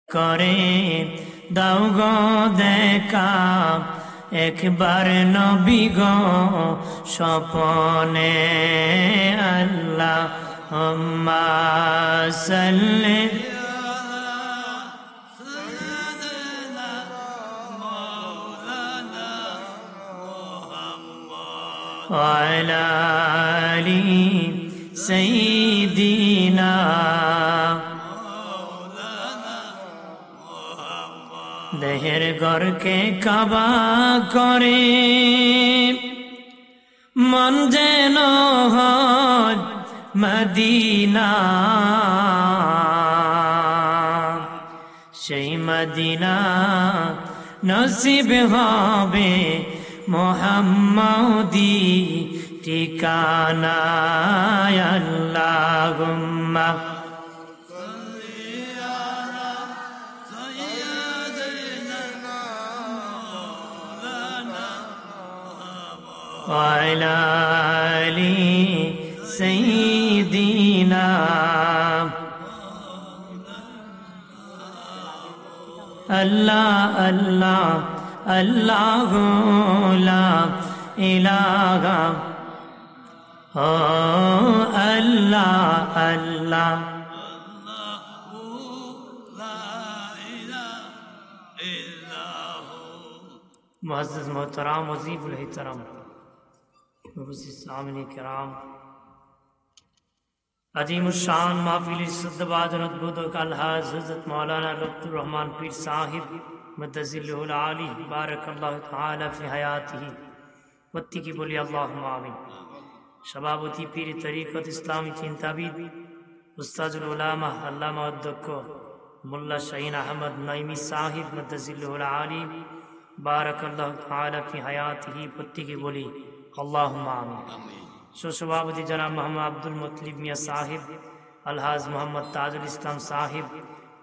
করে দাও গো দেখা একবার নবী গো স্বপনে আল্লাহুম্মা সাল্লি ওয়ালা আলি সাইয়্যিদিনা দেহের ঘরকে কাবা করে মন যেন হয় মদিনা সেই মদিনা নসিব হবে মুহাম্মদি ঠিকানা আল্লাহুম্মা وعلى آل سيدنا الله الله الله لا إله الله الله मुअज़्ज़ज़ मोहतरम वज़ीफ़ुल एहतराम सामने किराम अजीमुश्शान महफिल सद्दबाद अद्भुत अलहाज हज़रत मौलाना लुत्फ़ुर रहमान पीर साहिब मद्दज़िल्लुहुल आली बारकल्लाहु तआला फ़ी हयातिही वत्ती की बोली अल्लाहुम्मा आमीन। सभापति पीर तरीक़त इस्लामी चिंताविद उस्ताजुल उलामा अल्लामा अध्यक्ष मुल्ला शाहीन अहमद नईमी साहिब मद्दज़िल्लुहुल आली बारकल्लाहु तआला फ़ी हयातिही वत्ती की बोली अल्लाहुम्मा आमीन। सभापति जनाब मोहम्मद अब्दुल मुत्तलिब मियाँ साहिब अलहाज मोहम्मद ताजुल इस्लाम साहिब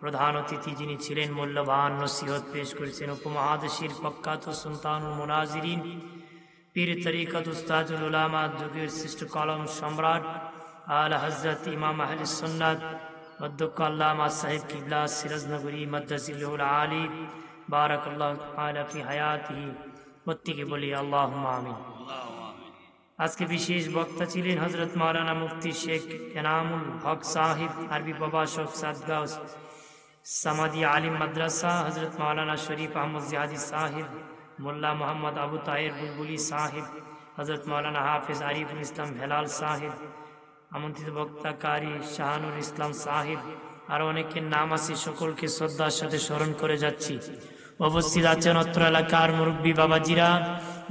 प्रधान अतिथि जिनी छिलेन मूल्यवान नसीहत पेश करेছেন उपमहादेশের प्रख्यात सुल्तानुल मुनाजिरिन पीर तरीक़त उस्ताजुल उलामा जुगेर श्रेष्ठ कलम सम्राट आला हज़रत इमाम अहले सुन्नत अध्यक्ष अल्लामा साहिब किबला सिराजनगरी मद्दज़िल्लुहुल आली बारकल्लाहु तआला फ़ी हयातिही वत्ती की बोली अल्लाहुम्मा आमीन। आज के विशेष वक्ता छिलेन हजरत मौलाना मुफ्ती शेख एनामुल हक साहिब अरबी प्रभाषक सादगांव समादी आलिम मद्रसा हजरत मौलाना शरीफ अहमद ज़ियादी साहिब मुल्ला मोहम्मद अबू ताहिर बुलबुली साहिब हजरत मौलाना हाफिज आरिफुल इस्लाम हेलाल साहिब আমন্ত্রিত বক্তাকারী শাহানুর ইসলাম সাহিব আর অনেকের নাম আছে সকলকে শ্রদ্ধার সাথে স্মরণ করে যাচ্ছি। উপস্থিত আছেন অত্র এলাকার মুরব্বী বাবাজিরা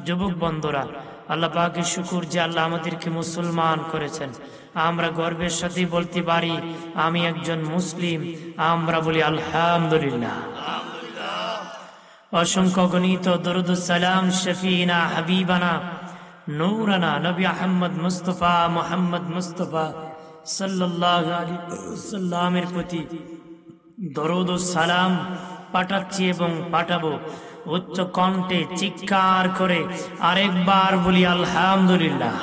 যুবক বন্ধুরা আল্লাহ পাকের শুকর যে আল্লাহ আমাদেরকে মুসলমান করেছেন। আমরা গর্বের সাথে বলতে পারি আমি একজন মুসলিম। আমরা বলি আলহামদুলিল্লাহ। অসংখ্য গণিত দরুদ সালাম শফিনা হাবিবানা নূরানা নবী আহমদ মুস্তফা মুহাম্মদ মুস্তফা সাল্লাল্লাহু আলাইহি ওয়াসাল্লামের প্রতি দরুদ ও সালাম পাঠাচ্ছি এবং পাঠাবো। উচ্চ কণ্ঠে চিৎকার করে আরেকবার বলি আলহামদুলিল্লাহ।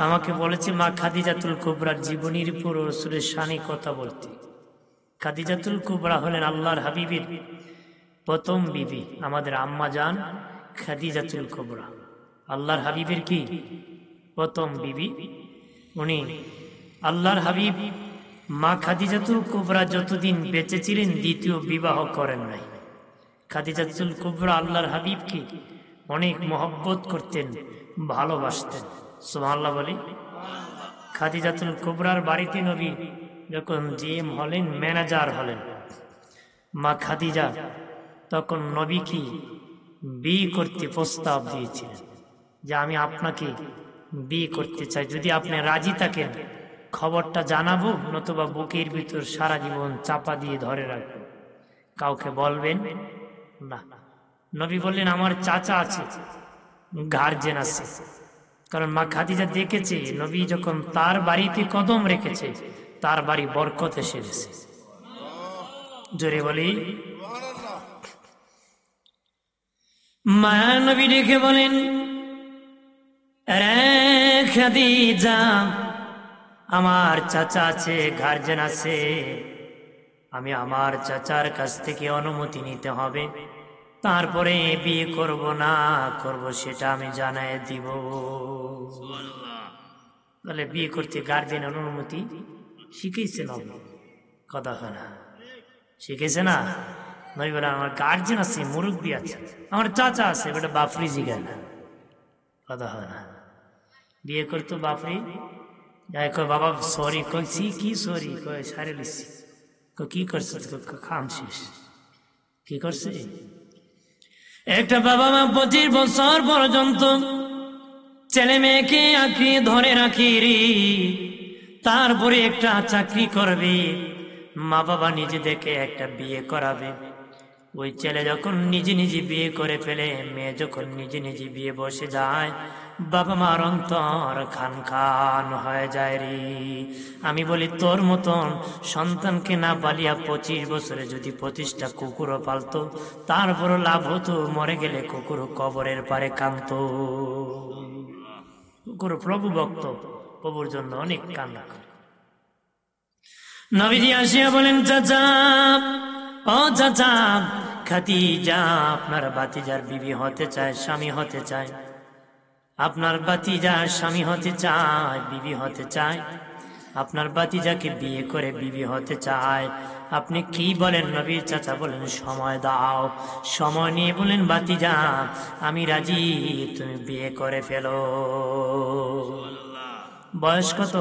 আমাকে বলেছে মা খাদিজাতুল কুবরার জীবনীর উপর রাসূলের শানে কথা বলতে। খাদিজাতুল কুবরা হলেন আল্লাহর হাবিবের প্রথম বিবি, আমাদের আম্মা জান খাদিজাতুল কুবরা আল্লাহর হাবিবের কি প্রথম বিবি। উনি আল্লাহর হাবিব মা খাদিজাতুল কুবরা যতদিন বেঁচে ছিলেন দ্বিতীয় বিবাহ করেন নাই। খাদিজাতুল কুবরা আল্লাহর হাবিবকে অনেক মহব্বত করতেন, ভালোবাসতেন। সুবহানাল্লাহ বলি। খাদিজাতুল কুবরার বাড়িতে নবী যখন জিএম হলেন, ম্যানেজার হলেন, মা খাদিজা তখন নবীকে বিয়ে করতে প্রস্তাব দিয়েছিলেন যে আমি আপনাকে বিয়ে করতে চাই, যদি আপনি রাজি থাকেন খবরটা জানাবো, নতুবা বুকের ভিতর সারা জীবন চাপা দিয়ে ধরে রাখবো, কাউকে বলবেন না। নবী বললেন আমার চাচা আছে, গার্জেন আছে। কারণ মা খাদিজা দেখেছে নবী যখন তার বাড়িতে কদম রেখেছে তার বাড়ি বরকত এসে গেছে। জোরে বলি। মায়া নবী ডেকে বলেন রে খাদিজা, আমার চাচা আছে, গার্জেন আছে, আমি আমার চাচার কাছ থেকে অনুমতি নিতে হবে, তারপরে বিয়ে করব না করব সেটা আমি জানাই দিব। তাহলে বিয়ে করতে গার্জেনের অনুমতি শিখেছে না? কথা হয় না, শিখেছে না? নই বলে আমার গার্জেন আছে, মুরব্বী আছে, আমার চাচা আছে, বেটা বাপরি জিগায় না। কথা হয় না, বিয়ে করতো বাপরি যাই কয় বাবা সরি, কইছি কি সরি, কয় সারে লিখছি, কি করছে, খাম শেষ, কি করছে? একটা বাবা মা 25 বছর পর্যন্ত ছেলে মেয়েকে আঁকড়িয়ে ধরে রাখি রে, তারপরে একটা চাকরি করবে, মা বাবা নিজে দেখে একটা বিয়ে করাবে। ওই ছেলে যখন নিজে নিজে বিয়ে করে ফেলে, মেয়ে যখন নিজে নিজে বিয়ে বসে যায়, বাবা মার অন্তর খান খান হয়ে যায় রে। আমি বলি তোর মতন সন্তানকে না পালিয়া 25 বছরে যদি 25টা কুকুরও পালতো, তারপরও লাভ হতো, মরে গেলে কুকুর কবরের পারে কাঁদতো। কুকুর প্রভু ভক্ত, প্রভুর জন্য অনেক কান্না করে। নবীজি আসিয়া বলেন, চাচা, ও চাচা, খাদিজা আপনার ভাতিজার বিবি হতে চায়, স্বামী হতে চায়। আপনার ভাতিজা স্বামী হতে চায়, বিবি হতে চায়, আপনার ভাতিজাকে বিয়ে করে বিবি হতে চায়। আপনি কি বলেন নবী? চাচা বলেন, সময় দাও। সময় নিয়ে বলেন, ভাতিজা আমি রাজি, তুমি বিয়ে করে ফেলো। বয়স কত?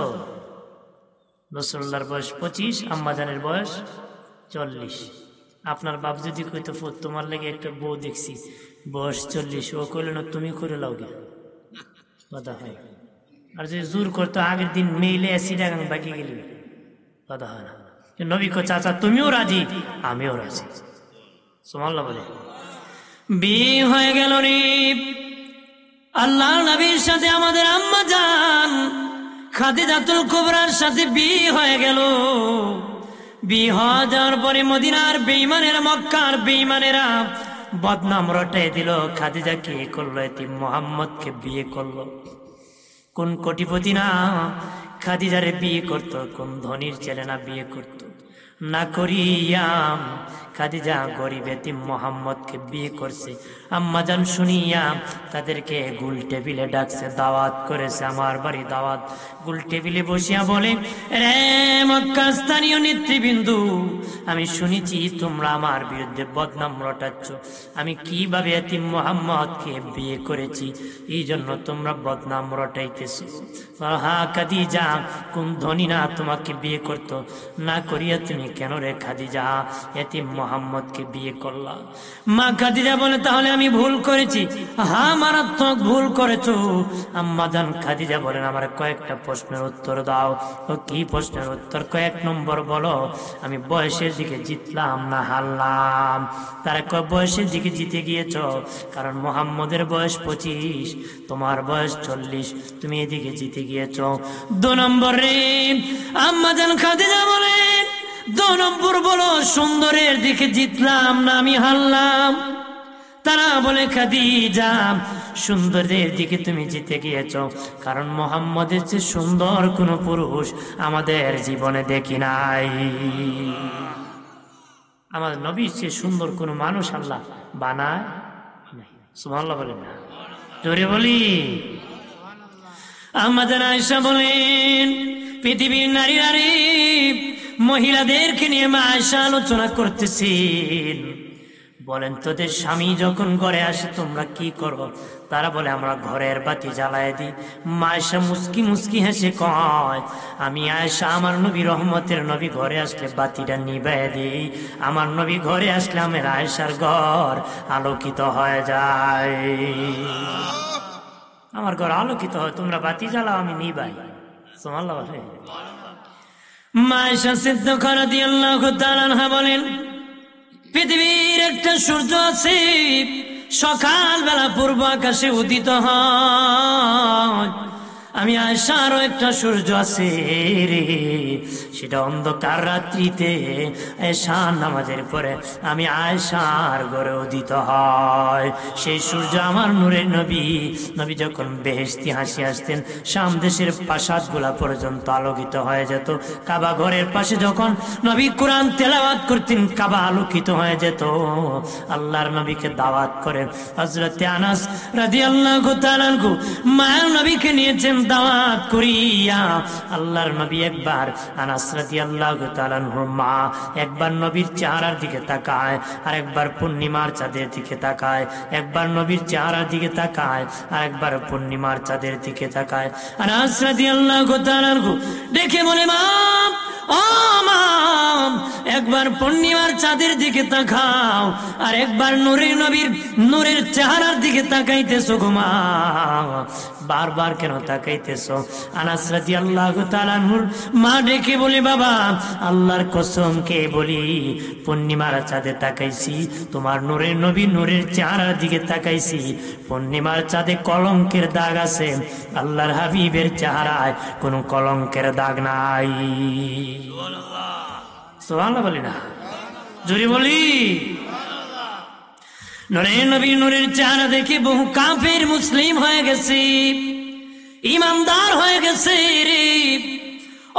রাসূলুল্লাহর বয়স 25, আম্মাজানের বয়স 40। আপনার বাপ যদি কইতো তোমার লেগে একটা বউ দেখছি, বয়স 40, ও কইল না তুমি করে লাও গে, কথা হয়। আর যদি জোর করতো আগের দিন মেইলে সিটাগাং বাকি গেলি, কথা হয় না। নবী কো চাচা তুমিও রাজি, আমিও রাজি। সুবহানাল্লাহ বলে বিয়ে হয়ে গেল রে। আল্লাহর নবীর সাথে আমাদের আম্মা জান খাদিজাতুল কুবরার সাথে বিয়ে হয়ে গেল। বিয়ে হয়ে যাওয়ার পরে মদিনার বেঈমানেরা, মক্কার বেঈমানেরা বদনাম রটাই দিল। খাদিজাকে করলো এতিম, মুহাম্মদকে বিয়ে করলো। কোন কোটিপতি না খাদিজারে বিয়ে করতো, কোন ধনীর ছেলে না বিয়ে করতো না করিয়া খাদিজা গরিব এতিম মুহাম্মদকে বিয়ে করছে। আম্মাজান শুনিয়া তাদেরকে গোল টেবিলে ডাকছে, দাওয়াত করেছে, আমার বাড়ি দাওয়াত। গোল টেবিলে বসিয়া বলে, রে মক্কা স্থানীয় নেতৃবৃন্দু, আমি শুনেছি তোমরা আমার বিরুদ্ধে বদনাম রটাচ্ছ। আমি কিভাবে এতিম মুহাম্মদকে বিয়ে করেছি, এই জন্য তোমরা বদনাম রটাইতেছ। হা খাদিজা কোন ধনী না তোমাকে বিয়ে করতো, না করিয়া তুমি কেন রে খাদিজা এতিম মুহাম্মদকে বিয়ে করলা? মা খাদিজা বলে, তাহলে আমি ভুল করেছি? হ্যাঁ, মারাত্মক ভুল করেছো। আম্মা জান খাদিজা বলেন, আমার কয়েকটা প্রশ্নের উত্তর দাও। ও কি প্রশ্নের উত্তর? কয়েক নম্বর বলো, আমি বয়সের দিকে জিতলাম না হারলাম? তারা কয় বয়সের দিকে জিতে গিয়েছ, কারণ মুহাম্মদের বয়স 25, তোমার বয়স 40, তুমি এদিকে জিতে গিয়েছ। 2 নম্বর রে আম্মা জান খাদিজা বলেন, 2 নম্বর বলো, সুন্দরের দিকে জিতলাম না আমি হারলাম? তারা বলে, খাদিজা সুন্দরের দিকে তুমি জিতে গিয়েছ, কারণ মুহাম্মদের চেয়ে সুন্দর কোন পুরুষ আমাদের জীবনে দেখি নাই। আমাদের নবীর চেয়ে সুন্দর কোন মানুষ আল্লাহ বানায় নাই। সুবহানাল্লাহ বলেন না, জোরে বলি। আমাদের আয়েশা বলেন, পৃথিবীর নারীরা রে, মহিলাদেরকে নিয়ে মা আয়েশা আলোচনা করতেছেন। বলেন, তোদের স্বামী যখন ঘরে আসে তোমরা কি করো? তারা বলে, আমরা ঘরের বাতি জ্বালায় দিই। মা আয়েশা মুস্কি মুস্কি হেসে কয়, আমি আয়েশা আমার নবী রহমতের নবী ঘরে আসলে বাতিটা নিভাইয়া দিই। আমার নবী ঘরে আসলে আমার আয়েশার ঘর আলোকিত হয়ে যায়, আমার ঘর আলোকিত হয়। তোমরা বাতি জ্বালাও, আমি নিভাই। সুবহানাল্লাহ। মা আয়েশা সিদ্দিকা রাদিয়াল্লাহু তাআলা আনহা বলেন, পৃথিবীর একটা সূর্য আছে, সকালবেলা পূর্ব আকাশে উদিত হয়, আমি আয়েশারও একটা সূর্য আছে রে, সেটা অন্ধকার রাত্রিতে এশার নামাজের পরে আমি আয়েশার ঘরে উদিত হয়। সেই সূর্য আমার নূরের নবী। নবী যখন বেহেশতি হাসি আসতেন, শাম দেশের প্রাসাদ গুলা পর্যন্ত আলোকিত হয়ে যেত। কাবা ঘরের পাশে যখন নবী কোরআন তেলাওয়াত করতেন, কাবা আলোকিত হয়ে যেত। আল্লাহর নবীকে দাওয়াত করে হযরত আনাস রাদিয়াল্লাহু তাআলা আনহু মায়ের নবীকে নিয়েছেন দাওয়াত করিয়া। আল্লাহর নবী একবার, আনাস রাদিয়াল্লাহু তাআলা আনহুর মা একবার নবীর চেহারার দিকে তাকায়, আর একবার পূর্ণিমার চাঁদের দিকে তাকায়। একবার নবীর চেহারার দিকে তাকায়, আর একবার পূর্ণিমার চাঁদের দিকে তাকায়। আনাস রাদিয়াল্লাহু তাআলা আনহু দেখে বলে, মা, ও মা, একবার পূর্ণিমার চাঁদের দিকে তাকাও, আর একবার নূরের নবীর নূরের চেহারার দিকে তাকাইতেছো গো মা, বারবার কেন তাকাইতেছো? আনাস রাদিয়াল্লাহু তাআলা আনহুর মা ডেকে বলে, বাবা, আল্লাহর কসম কে বলি, পূর্ণিমার চাঁদে তাকাইছি, তোমার নূরের নবী নূরের চেহারার দিকে তাকাইছি। পূর্ণিমার চাঁদে কলঙ্কের দাগ আছে, আল্লাহর হাবিবের চেহারায় কোনো কলঙ্কের দাগ নাই। সুবহানাল্লাহ বলি না, জোরে বলি। নূরের নবী নূরের চেহারা দেখে বহু কাফের মুসলিম হয়ে গেছে, ইমানদার হয়ে গেছে রে।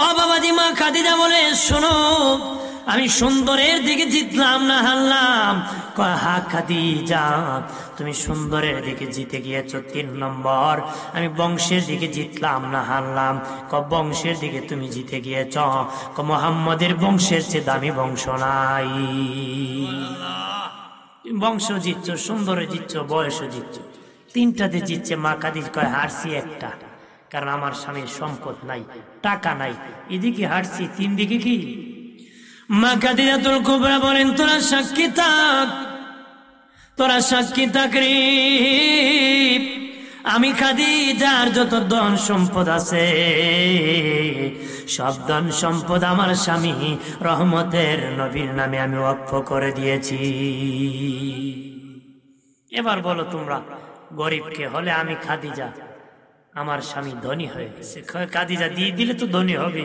ও বাবাজি, মা খাদিজা বলে, শোনো, আমি সুন্দরের দিকে জিতলাম না হারলাম? হা খাদিজা, তুমি সুন্দরের দিকে জিতে গিয়েছো 3 নম্বর। আমি বংশের দিকে জিতলাম না হারলাম? বংশের দিকে তুমি জিতে গিয়েছ। মুহাম্মদের বংশের চেয়ে দামি বংশ নাই। বংশ জিতছ, সুন্দরে জিতছ, বয়সও জিতছ, 3টাতে জিতছে। মা খাদিজা কয়, হারছি একটা, কারণ আমার স্বামীর সম্পদ নাই, টাকা নাই। এদিকে হারছি, 3 দিকে কি? মা খাদিজাতুল কুবরা বলেন, তোরা সাক্ষী থাক, তোরা সাক্ষী থাক রে, আমি খাদিজার যত ধন সম্পদ আছে, সব ধন সম্পদ আমার স্বামী রহমতের নবীর নামে আমি ওয়াকফ করে দিয়েছি। এবার বলো তোমরা, গরিবকে হলে আমি খাদিজা, আমার স্বামী ধনী হয়ে গেছে। খাদিজা দিয়ে দিলে তো ধনী হবে,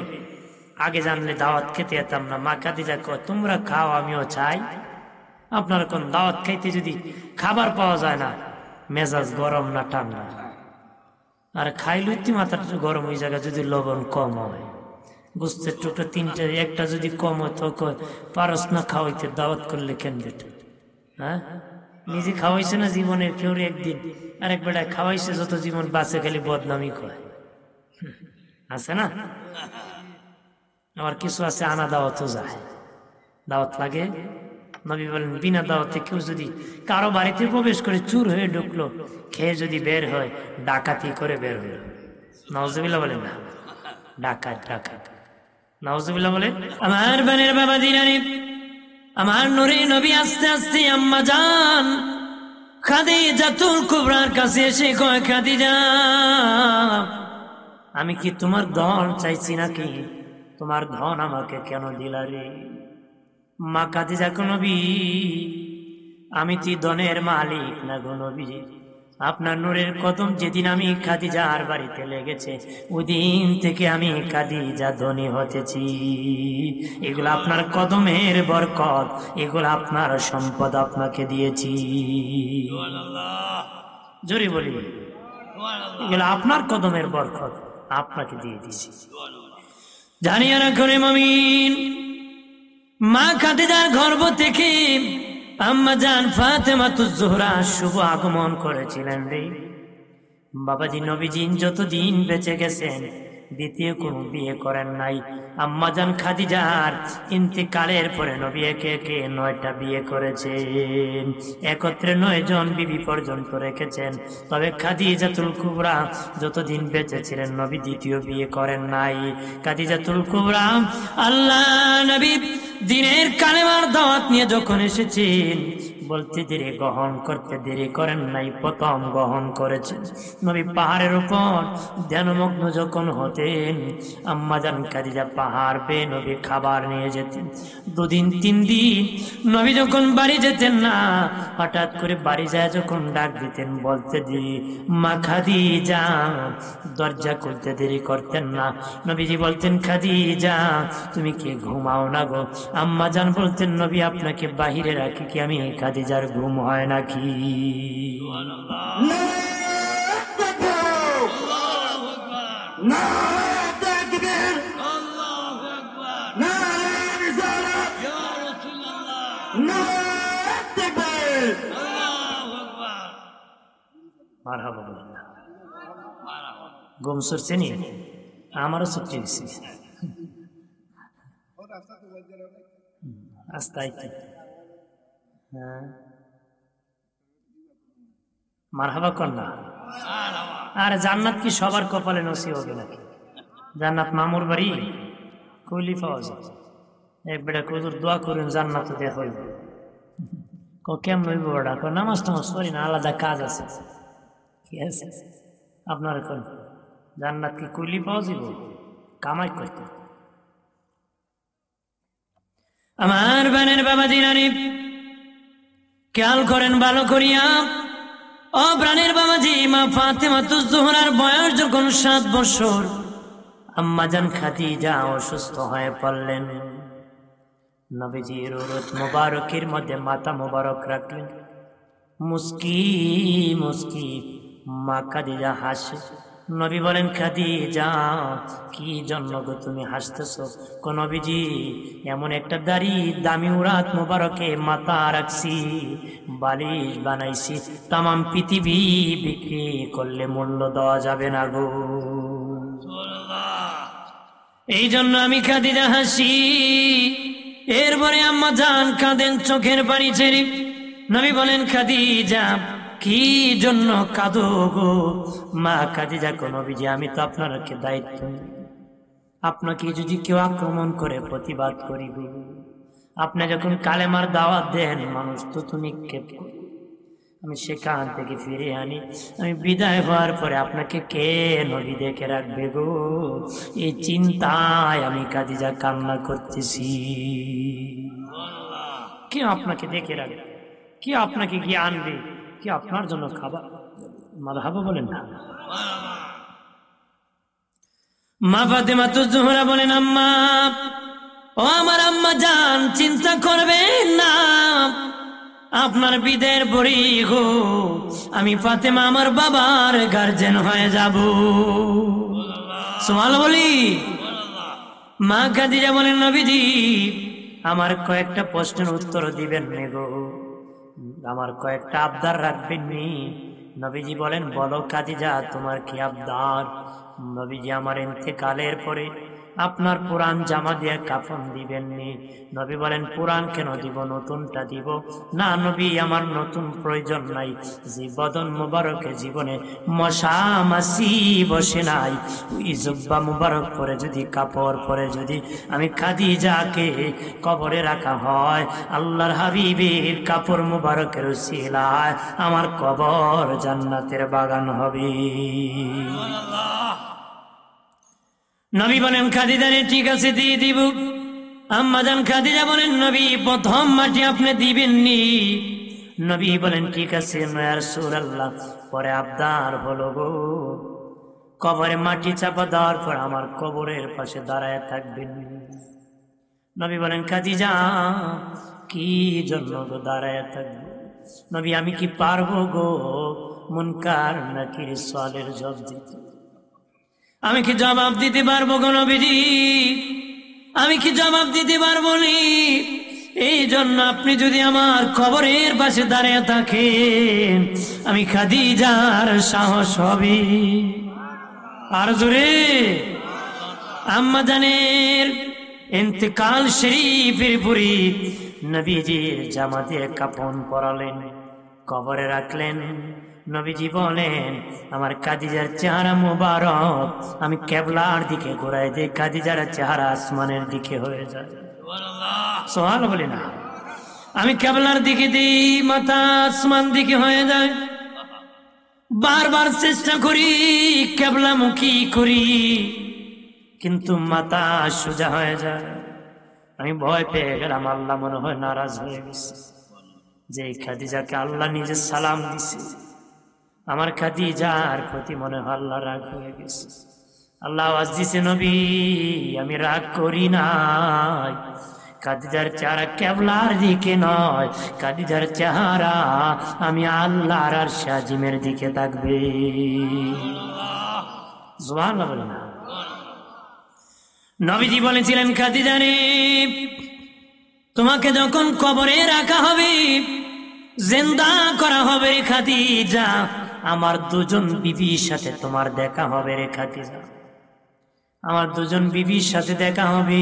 আগে জানলে দাওয়াত খেতে যেতাম না। মা খাদিজা কয়, তোমরা খাও, আমিও চাই। আপনার কোন দাওয়াত খাইতে যদি খাবার পাওয়া যায় না, মেজাজ গরম না ঠান্ডা, আর খাইলে মাথাটা গরম ওই জায়গায় যদি লবণ কম হয়, বুঝতে টুকটা 3টে একটা যদি কম হয়, তো পারস না খাওয়াইতে, দাওয়াত করলে কেন বেটা? হ্যাঁ, নিজে খাওয়াইছে না জীবনে কেউ একদিন, আরেক বেটায় খাওয়াইছে, যত জীবন বাঁচে খালি বদনামি কয়, আছে না? আমার কিছু আছে আনা দাওয়াতও যায়, দাওয়াত লাগে। নবী বলেন, বিনা দাওয়াতে কেউ যদি কারো বাড়িতে প্রবেশ করে চুর হয়ে ঢুকলো, খেয়ে যদি বের হয়, ডাকাতি করে বের হলো। নাউজুবিল্লাহ বলেন না, ডাকাত ডাকাত, নাউজুবিল্লাহ বলে। আমার বোনের বাবা দিনানি, আমার নূরে নবী আস্তে আস্তে আম্মা জান খাদিজাতুল কুবরার কাছে এসে কয়, খাদিজা, আমি কি তোমার ধন চাইছি নাকি? তোমার ধন আমাকে কেন দিলা রে? মা খাদিজা কো, নবী, আমি কি ধনের মালিক না গো নবী? আপনার নূরের কদম যেদিন আমি খাদিজার বাড়িতে লেগেছে, ওই দিন থেকে আমি খাদিজা ধনী হতেছি। এগুলো আপনার কদমের বরকত, এগুলো আপনার সম্পদ, আপনাকে দিয়েছি। জোরে বলি, এগুলো আপনার কদমের বরকত, আপনাকে দিয়ে দিয়েছি। জানিয়া রাখুন মুমিন, মা খাদিজার গর্ভ থেকে আম্মা জান ফাতেমাতুজ জোহরা শুভ আগমন করেছিলেন রে বাবাজি। নবীজি যতদিন বেঁচে গেছেন, দ্বিতীয় কোনো বিয়ে করেন নাই। আম্মা জান খাদিজার ইন্তেকালের পরে নবী একে একে 9টা বিয়ে করেছেন, একত্রে 9 জন বিবি পর্যন্ত রেখেছেন। তবে খাদিজাতুল কুবরা যতদিন বেঁচে ছিলেন, নবী দ্বিতীয় বিয়ে করেন নাই। খাদিজাতুল কুবরা আল্লাহ নবী দিনের কালেমার দাওয়াত নিয়ে যখন এসেছেন, বলতে দেরি, গ্রহণ করতে দেরি করেন নাই, প্রথম গ্রহণ করেছেন। নবী পাহাড়ের উপর ধ্যানমগ্ন যখন হতেন, আম্মাজান খাদিজা পাহাড় বেয়ে নবী খাবার নিয়ে যেতেন। 2 দিন 3 দিন নবী যখন বাড়ি যেতেন না, হঠাৎ করে বাড়ি যায় যখন ডাক দিতেন, বলতে দেরি, মা খাদিজা, দরজা খুলতে দেরি করতেন না। নবীজি বলতেন, খাদিজা তুমি কি ঘুমাও না গো? আম্মাজান বলতেন, নবী আপনাকে বাহিরে রাখি কি আমি? খাদিজার ঘুম হয় নাকি? মারহাবা বলেন না। ঘুম সরছে নি? আমারও ছুটি হয়েছে। আস্তাই হ্যাঁ, মারহাবা কর না। আর জান্নাত কি সবার কপালে নসিব হবে নাকি? জান্নাত মামুর বাড়ি কইলি পাওয়া যায়। এক বেটা কুজুর দোয়া করুন জান্নাত দেখা হইব। কেমন হইব বেটা? নামাজ টামাজ করি না, আলাদা কাজ আছে। ঠিক আছে, আপনার এখন জান্নাত কি কইলি পাওয়া যাব? কামাই করতে। আমার বানের বাবা দিনানি খেয়াল করেন ভালো করিয়া। ও প্রাণের বাবাজি, মা ফাতেমাতুজ জোহরার বয়স যখন 7 বছর, আম্মাজান খাদিজা অসুস্থ হয়ে পড়লেন। নবীজির উরুত মুবারকের মধ্যে মাথা মুবারক রাখলেন। মুস্কি মুস্কি মা খাদিজা হাসে। নবী বলেন, খাদিজা কি জন্য গো তুমি হাসতেছো? কোন নবীজি, এমন একটা দাড়ি দামি উরাত মুবারকে মাথা রাখছি, বালিশ বানাইছি, তামাম পৃথিবী বিক্রি করলে মূল্য দেওয়া যাবে না গো। এই জন্য আমি খাদিজা হাসি। এরপরে আম্মা জান কাঁদেন চোখের পানি ছেড়ে। নবী বলেন, খাদিজা কি জন্য কাঁদো গো? মা খাদিজা কোন নবীজি, আমি তো আপনাকে দায়িত্ব, আপনাকে যদি কেউ আক্রমণ করে প্রতিবাদ করি গো, আপনি যখন কালেমার দাওয়াত দেন মানুষ তো নিক্ষেপ করে, আমি সেখান থেকে ফিরে আনি, আমি বিদায় হওয়ার পরে আপনাকে কে নবী দেখে রাখবে গো? এই চিন্তায় আমি খাদিজা কান্না করতেছি। কে আপনাকে দেখে রাখবে? কে আপনাকে গিয়ে আনবে? কি আপনার জন্য খাবার? মারহাবা বলেন না। মা ফাতেমাতুজ জোহরা বলেন, আম্মা, ও আমার আম্মা জান, চিন্তা করবেন না, আপনার বিদের বড়ি গো, আমি ফাতেমা আমার বাবার গার্জেন হয়ে যাব। সুবহানাল্লাহ বলি। মা খাদিজা বলেন, নবীজি আমার কয়েকটা প্রশ্নের উত্তর দিবেন নে গো, আমার কয়েকটা আবদার রাখবেন নি? নবীজি বলেন, বলো খাদিজা তোমার কি আবদার? নবীজি, আমার ইন্তেকালের পরে আপনার পুরান জামা দিয়ে কাফন দিবেন নি? নবী বলেন, পুরান কেন দিব, নতুনটা দিব। না নবী, আমার নতুন প্রয়োজন নাই, যে বদন মুবারকে জীবনে মশা মাছি বসে নাই, ওই জুব্বা মুবারক পরে যদি, কাপড় পরে যদি আমি খাদিজাকে কবরে রাখা হয়, আল্লাহর হাবিবের কাপড় মুবারকের উসিলায় আমার কবর জান্নাতের বাগান হবে। নবী বলেন, খাদিজা রে ঠিক আছে দিয়ে দিব। আম্মাজান খাদিজা বলেন, নবী প্রথম মাটি আপনি দিবেননি। নবী বলেন, ঠিক আছে ইয়া রাসূলুল্লাহ, পরে আবদার হলো গো, কবরে মাটি চাপা দেওয়ার পর আমার কবরের পাশে দাঁড়ায় থাকবেন। নবী বলেন, খাদিজা কি জন্য গো দাঁড়ায় থাকবে? নবী, আমি কি পারবো গো মুনকার নাকির সওয়ালের জবাব দিতে? আমি কি জবাব দিতে পারবো গো নবীজি? আমি কি জবাব দিতে পারবো নি? এই জন্য আপনি যদি আমার কবরের পাশে দাঁড়িয়ে থাকেন, আমি খাদিজার সাহস হবে। আর জোরে আম্মা জানের ইন্তেকাল শরীফের পরে নবীজির জামা দিয়ে কাফন পরালেন, কবরে রাখলেন। নবীজি বলেন, আমার খাদিজার চেহারা মুবারক আমি কেবলার দিকে ঘুরাই দিই, খাদিজার চেহারা আসমানের দিকে হয়ে যায়। সুবহানাল্লাহ বলি না। আমি কেবলার দিকে দিই, মাথা আসমান দিকে হয়ে যায়। বারবার চেষ্টা করি কেবলামুখী করি, কিন্তু মাথা সোজা হয়ে যায়। আমি ভয় পেয়ে গেলাম, আল্লাহ মনে হয় নারাজ হয়ে গেছে, যে খাদিজাকে আল্লাহ নিজে সালাম দিছে, আমার খাদিজার প্রতি মনে হয় আল্লাহ রাগ হয়ে গেছে। আল্লাহ আওয়াজ দিছে, নবী আমি রাগ করি নাই, খাদিজার চেহারা কেবলার দিকে নয়, খাদিজার চেহারা আমি আল্লাহর আরশে আজিমের দিকে থাকবে। সুবহানাল্লাহ বলেন না। নবীজি বলেছিলেন, খাদিজা রে, তোমাকে যখন কবরে রাখা হবে, জিন্দা করা হবে রে খাদিজা, আমার দুজন বিবির সাথে তোমার দেখা হবে রে খাদিজা, আমার দুজন বিবির সাথে দেখা হবে।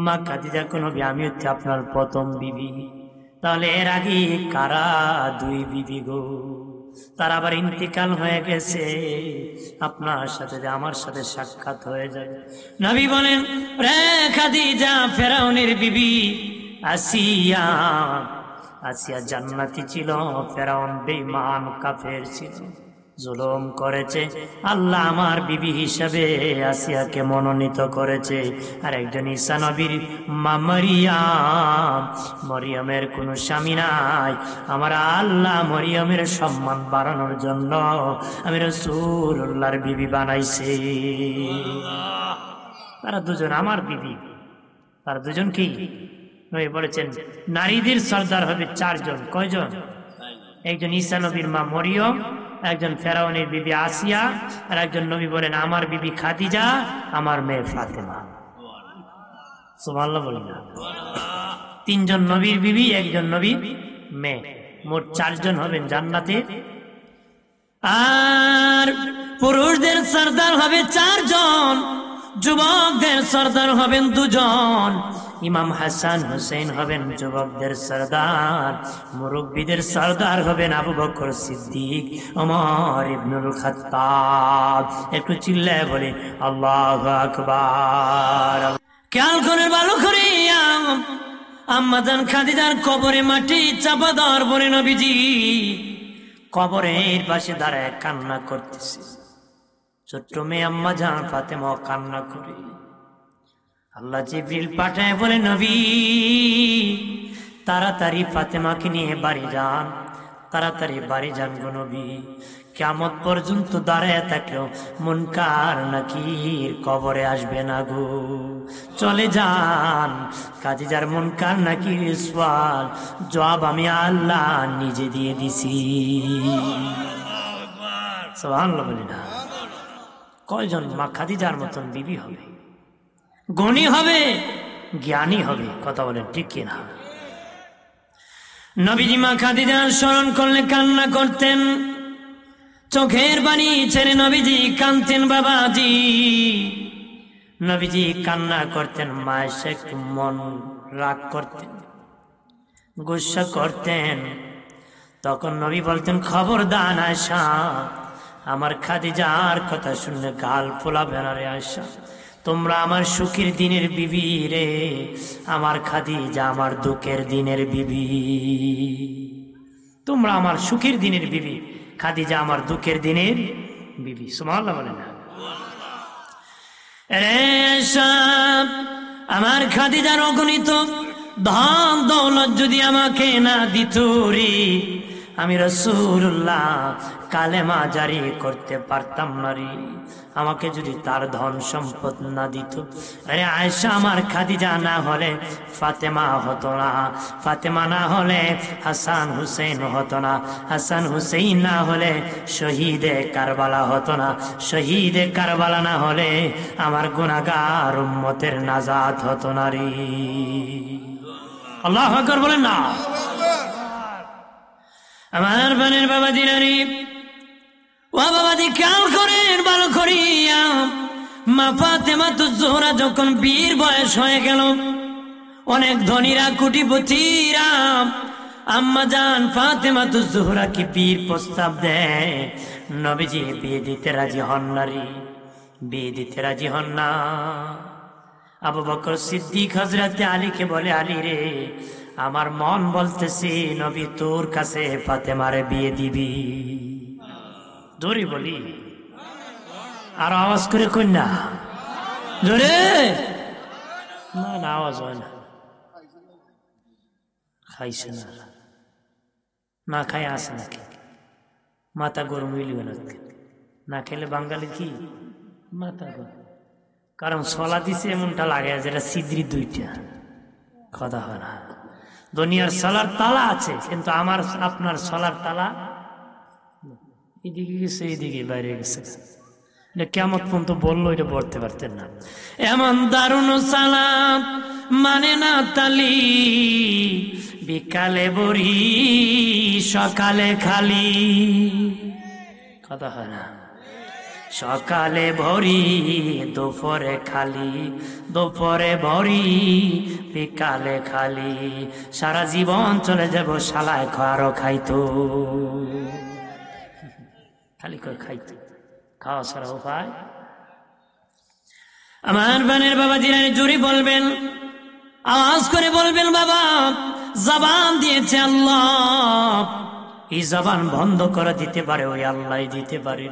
মা খাদিজা কোন আমি হচ্ছে আপনার প্রথম বিবি, তাহলে এর আগে কারা দুই বিবি গো? তার আবার ইন্তিকাল হয়ে গেছে, আপনার সাথে যে আমার সাথে সাক্ষাৎ হয়ে যাবে। নবী বলেন, রে খাদিজা, ফেরাউনের বিবি আসিয়া, আসিয়া জান্নাতি ছিল, ফেরাউন বেঈমান কাফের ছিল, জুলুম করেছে, আল্লাহ আমার বিবি হিসাবে আসিয়াকে মনোনীত করেছে। আর একজন ঈসা নবীর মা মরিয়ম, মরিয়মের কোনো স্বামী নাই, আমার আল্লাহ মরিয়মের সম্মান বাড়ানোর জন্য আমি রাসূলুল্লাহর বিবি বানাইছে। তারা দুজন আমার বিবি, তারা দুজন কি নবী বলেছেন নারীদের সর্দার হবে চারজন। কয়জন? একজন ঈসা নবীর মা মরিয়ম, একজন ফেরাউনের বিবি আসিয়া, আর একজন নবী বলেন আমার বিবি খাদিজা, আমার মেয়ে ফাতেমা। সুবহানাল্লাহ বলি না। তিনজন নবীর বিবি, একজন নবীর মেয়ে, মোট চারজন হবেন জান্নাতে। আর পুরুষদের সর্দার হবে চারজন, যুবকদের সর্দার হবেন দুজন। ইমাম হাসান হুসেন হবেন যুবকদের সর্দার, মুরব্বীদের সর্দার হবেন আবু বকর সিদ্দিক, ওমর ইবনুল খাত্তাব। একটু চিল্লায় বলে আল্লাহু আকবার। খেয়াল করে ভালো করে, আম্মা জান খাদিজার কবরে মাটি চাপা দেওয়ার পরে নবীজি কবরের পাশে দাঁড়ায় কান্না করতেছে। ছোট্ট মেয়ে আম্মা জান ফাতেমা কান্না করে। আল্লাহ জিবরিল পাঠায় বলে, নবী তাড়াতাড়ি ফাতেমাকে নিয়ে বাড়ি যান, তাড়াতাড়ি বাড়ি যান গো নবী। কিয়ামত পর্যন্ত দাঁড়ায় থাকলেও মুনকার নাকির কবরে আসবে না গো, চলে যান। খাদিজার মুনকার নাকির সওয়াল জবাব আমি আল্লাহ নিজে দিয়ে দিছি। সুবহানাল্লাহ বলি না। কয়জন মা খাদিজার মতন বিবি হবে? গুণী হবে, জ্ঞানী হবে, কথা বলেন ঠিক কিনা? নবীজি মা খাদিজার স্মরণ করলে কান্না করতেন, চোখের পানি ছেড়ে নবীজি কাঁদতেন বাবাজি। নবীজি কান্না করতেন, মা এসে একটু মন রাগ করতেন, গুসা করতেন, তখন নবী বলতেন, খবরদার আয়েশা, আমার খাদিজার কথা শুনলে গাল ফোলাবে না রে আয়েশা, তোমরা আমার সুখের দিনের বিবি রে, আমার খাদিজা আমার দুঃখের দিনের বিবি। তোমরা আমার সুখের দিনের বিবি, খাদিজা আমার দুঃখের দিনের বিবি। সুবহানাল্লাহ বলেন না। রে সব আমার খাদিজার অগণিত ধন দৌলত যদি আমাকে না দিত রে, আমি রাসূলুল্লাহ কালেমা জারি করতে পারতাম না রে। আমাকে যদি তার ধন সম্পদ না দিত, আরে আয়েশা আমার খাদিজা না হলে ফাতেমা হতো না, ফাতেমা না হলে হাসান হুসেন হতো না, হাসান হুসেন না হলে শহীদে কারবালা হতো না, শহীদে কারবালা না হলে আমার গুনাহগার উম্মতের নাজাত হতো না রে। আল্লাহু আকবার বলেন না। আমার বানের বাবা দিনারি, ও বাবাজি খেয়াল করেন ভালো করিয়া, মা ফাতেমা জোহরা যখন বীর বয়স হয়ে গেল, অনেক ধনীরা কোটিপতিরা আম্মা জান ফাতেমা জোহরা কি বীর প্রস্তাব দেয়, নবীজি বিয়ে দিতে রাজি হন না রে, বিয়ে দিতে রাজি হন না। আবু বকর সিদ্দিক হযরতে আলীকে বলে, আলী রে, আমার মন বলতেছি নবী তোর কাছে ফাতেমারে বিয়ে দিবি। জোরে বলি, আর আওয়াজ করে কই না, জোরে না, না আওয়াজ হয় না। খাইছে না, না খাই আসে নাকি মাথা গরম হইলিবে না, না খেলে বাঙালি কি মাথা গরম। কারণ সলা দিছে এমনটা লাগে যেটা সিদ্রি দুইটা, কথা হয় না। দুনিয়ার সলার তালা আছে, কিন্তু আমার আপনার সলার তালা এদিকে গেছে, এদিকে বাইরে গেছে। কেমন পর্যন্ত বললো এটা পড়তে পারতেন না। এমন দারুণ সালাম মানে না তালি, বিকালে বড়ি সকালে খালি, কথা হয় না। সকালে ভরি দুপুরে খালি, দুপুরে ভরি বিকালে খালি, সারা জীবন চলে যাব শালায় খারো খাইতো, খালি করে খাইতো, খাওয়া সারা উপায়। আমার বানের বাবা জিরানি জোরে বলবেন, আওয়াজ করে বলবেন, বাবা জবান দিয়েছে আল্লাহ, এই জবান বন্ধ করে দিতে পারে ওই আল্লাহ দিতে পারে।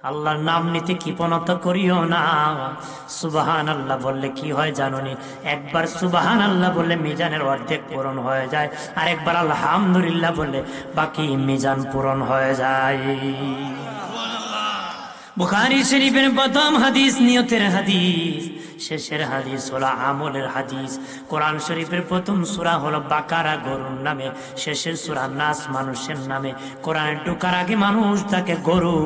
আল্লাহর নাম নিতে কৃপণতা করিও না। সুবহানাল্লাহ বললে কি হয় জানোনি? একবার সুবহানাল্লাহ বললে মিজানের অর্ধেক পূরণ হয়ে যায়, আর একবার আলহামদুলিল্লাহ বললে বাকি মিজান পূরণ হয়ে যায়। বুখারী শরীফের প্রথম হাদিস নিয়তের হাদিস, শেষের হাদিস হলো আমলের হাদিস। কোরআন শরীফের প্রথম সূরা হলো বাকারা গরুর নামে, শেষের সূরা নাস মানুষের নামে। কোরআনে ঢোকার আগে মানুষ তাকে গরু,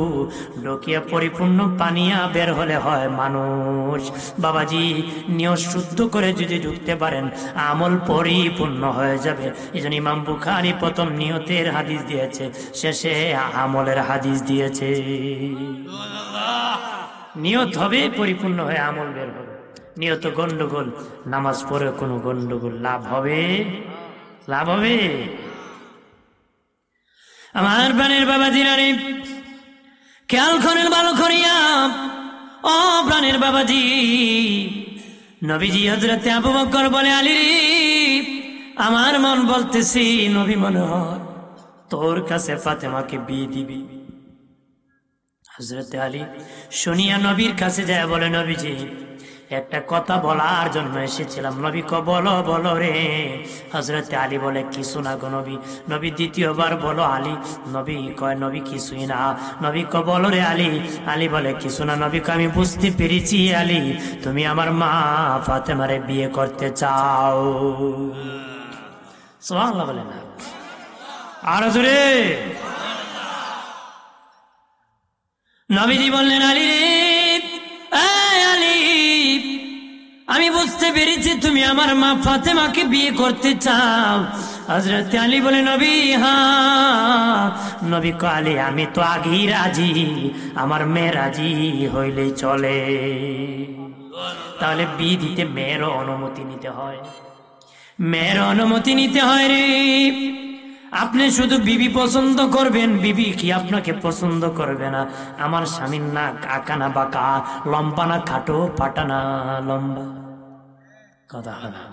ঢুকিয়ে পরিপূর্ণ পানিয়া বের হলে হয় মানুষ। বাবাজি নিয়ত শুদ্ধ করে যদি ঢুকতে পারেন আমল পরিপূর্ণ হয়ে যাবে। এই জন্য ইমাম বুখারী প্রথম নিয়তের হাদিস দিয়েছে, শেষে আমলের হাদিস দিয়েছে। নিয়ত হবে পরিপূর্ণ হয়ে আমল বের হবে। নিয়ত গন্ডগোল, নামাজ পড়ে কোনো গন্ডগোল, লাভ হবে? লাভ হবে? আমার প্রাণের বাবা জিরানি খেয়াল করেন ভালো করিয়া, ও প্রাণের বাবাজি। নবীজি হযরতে আবু বকর বলে, আলী রে, আমার মন বলতেছি নবী মনে হয় তোর কাছে ফাতেমাকে বিয়ে দিবি। হযরতে আলী শুনিয়া নবীর কাছে যায় বলে, নবীজি একটা কথা বলার জন্য এসেছিলাম। নবী ক বলো বলো রে। হযরতে আলী বলে, কিছু না গো নবী। নবী দ্বিতীয়বার বলো আলী। নবী কয় নবী কিছুই না। নবী ক বলো রে আলী। আলী বলে কিছু না। নবী ক আমি বুঝতে পেরেছি আলী, তুমি আমার মা ফাতেমারে বিয়ে করতে চাও। সুবহানাল্লাহ বলে না আর জোরে। নবীজি বললেন, আলী রে, আলী আমি বুঝতে পেরেছি তুমি আমার মা ফাতেমাকে বিয়ে করতে চাও। হযরত আলী বলে, নবী হ্যাঁ। নবী কয়, আলী আমি তো আগেই রাজি, আমার মেয়ে রাজি হইলেই চলে। তাহলে বিয়ে দিতে মেয়েরও অনুমতি নিতে হয়, মেয়ের অনুমতি নিতে হয় রে। আপনি শুধু বিবি পছন্দ করবেন, বিবি কি আপনাকে পছন্দ করবে না? আমার স্বামীর নাক আঁকা না বাঁকা, লম্বা না খাটো, পাটা না লম্বা, কথা হয় না।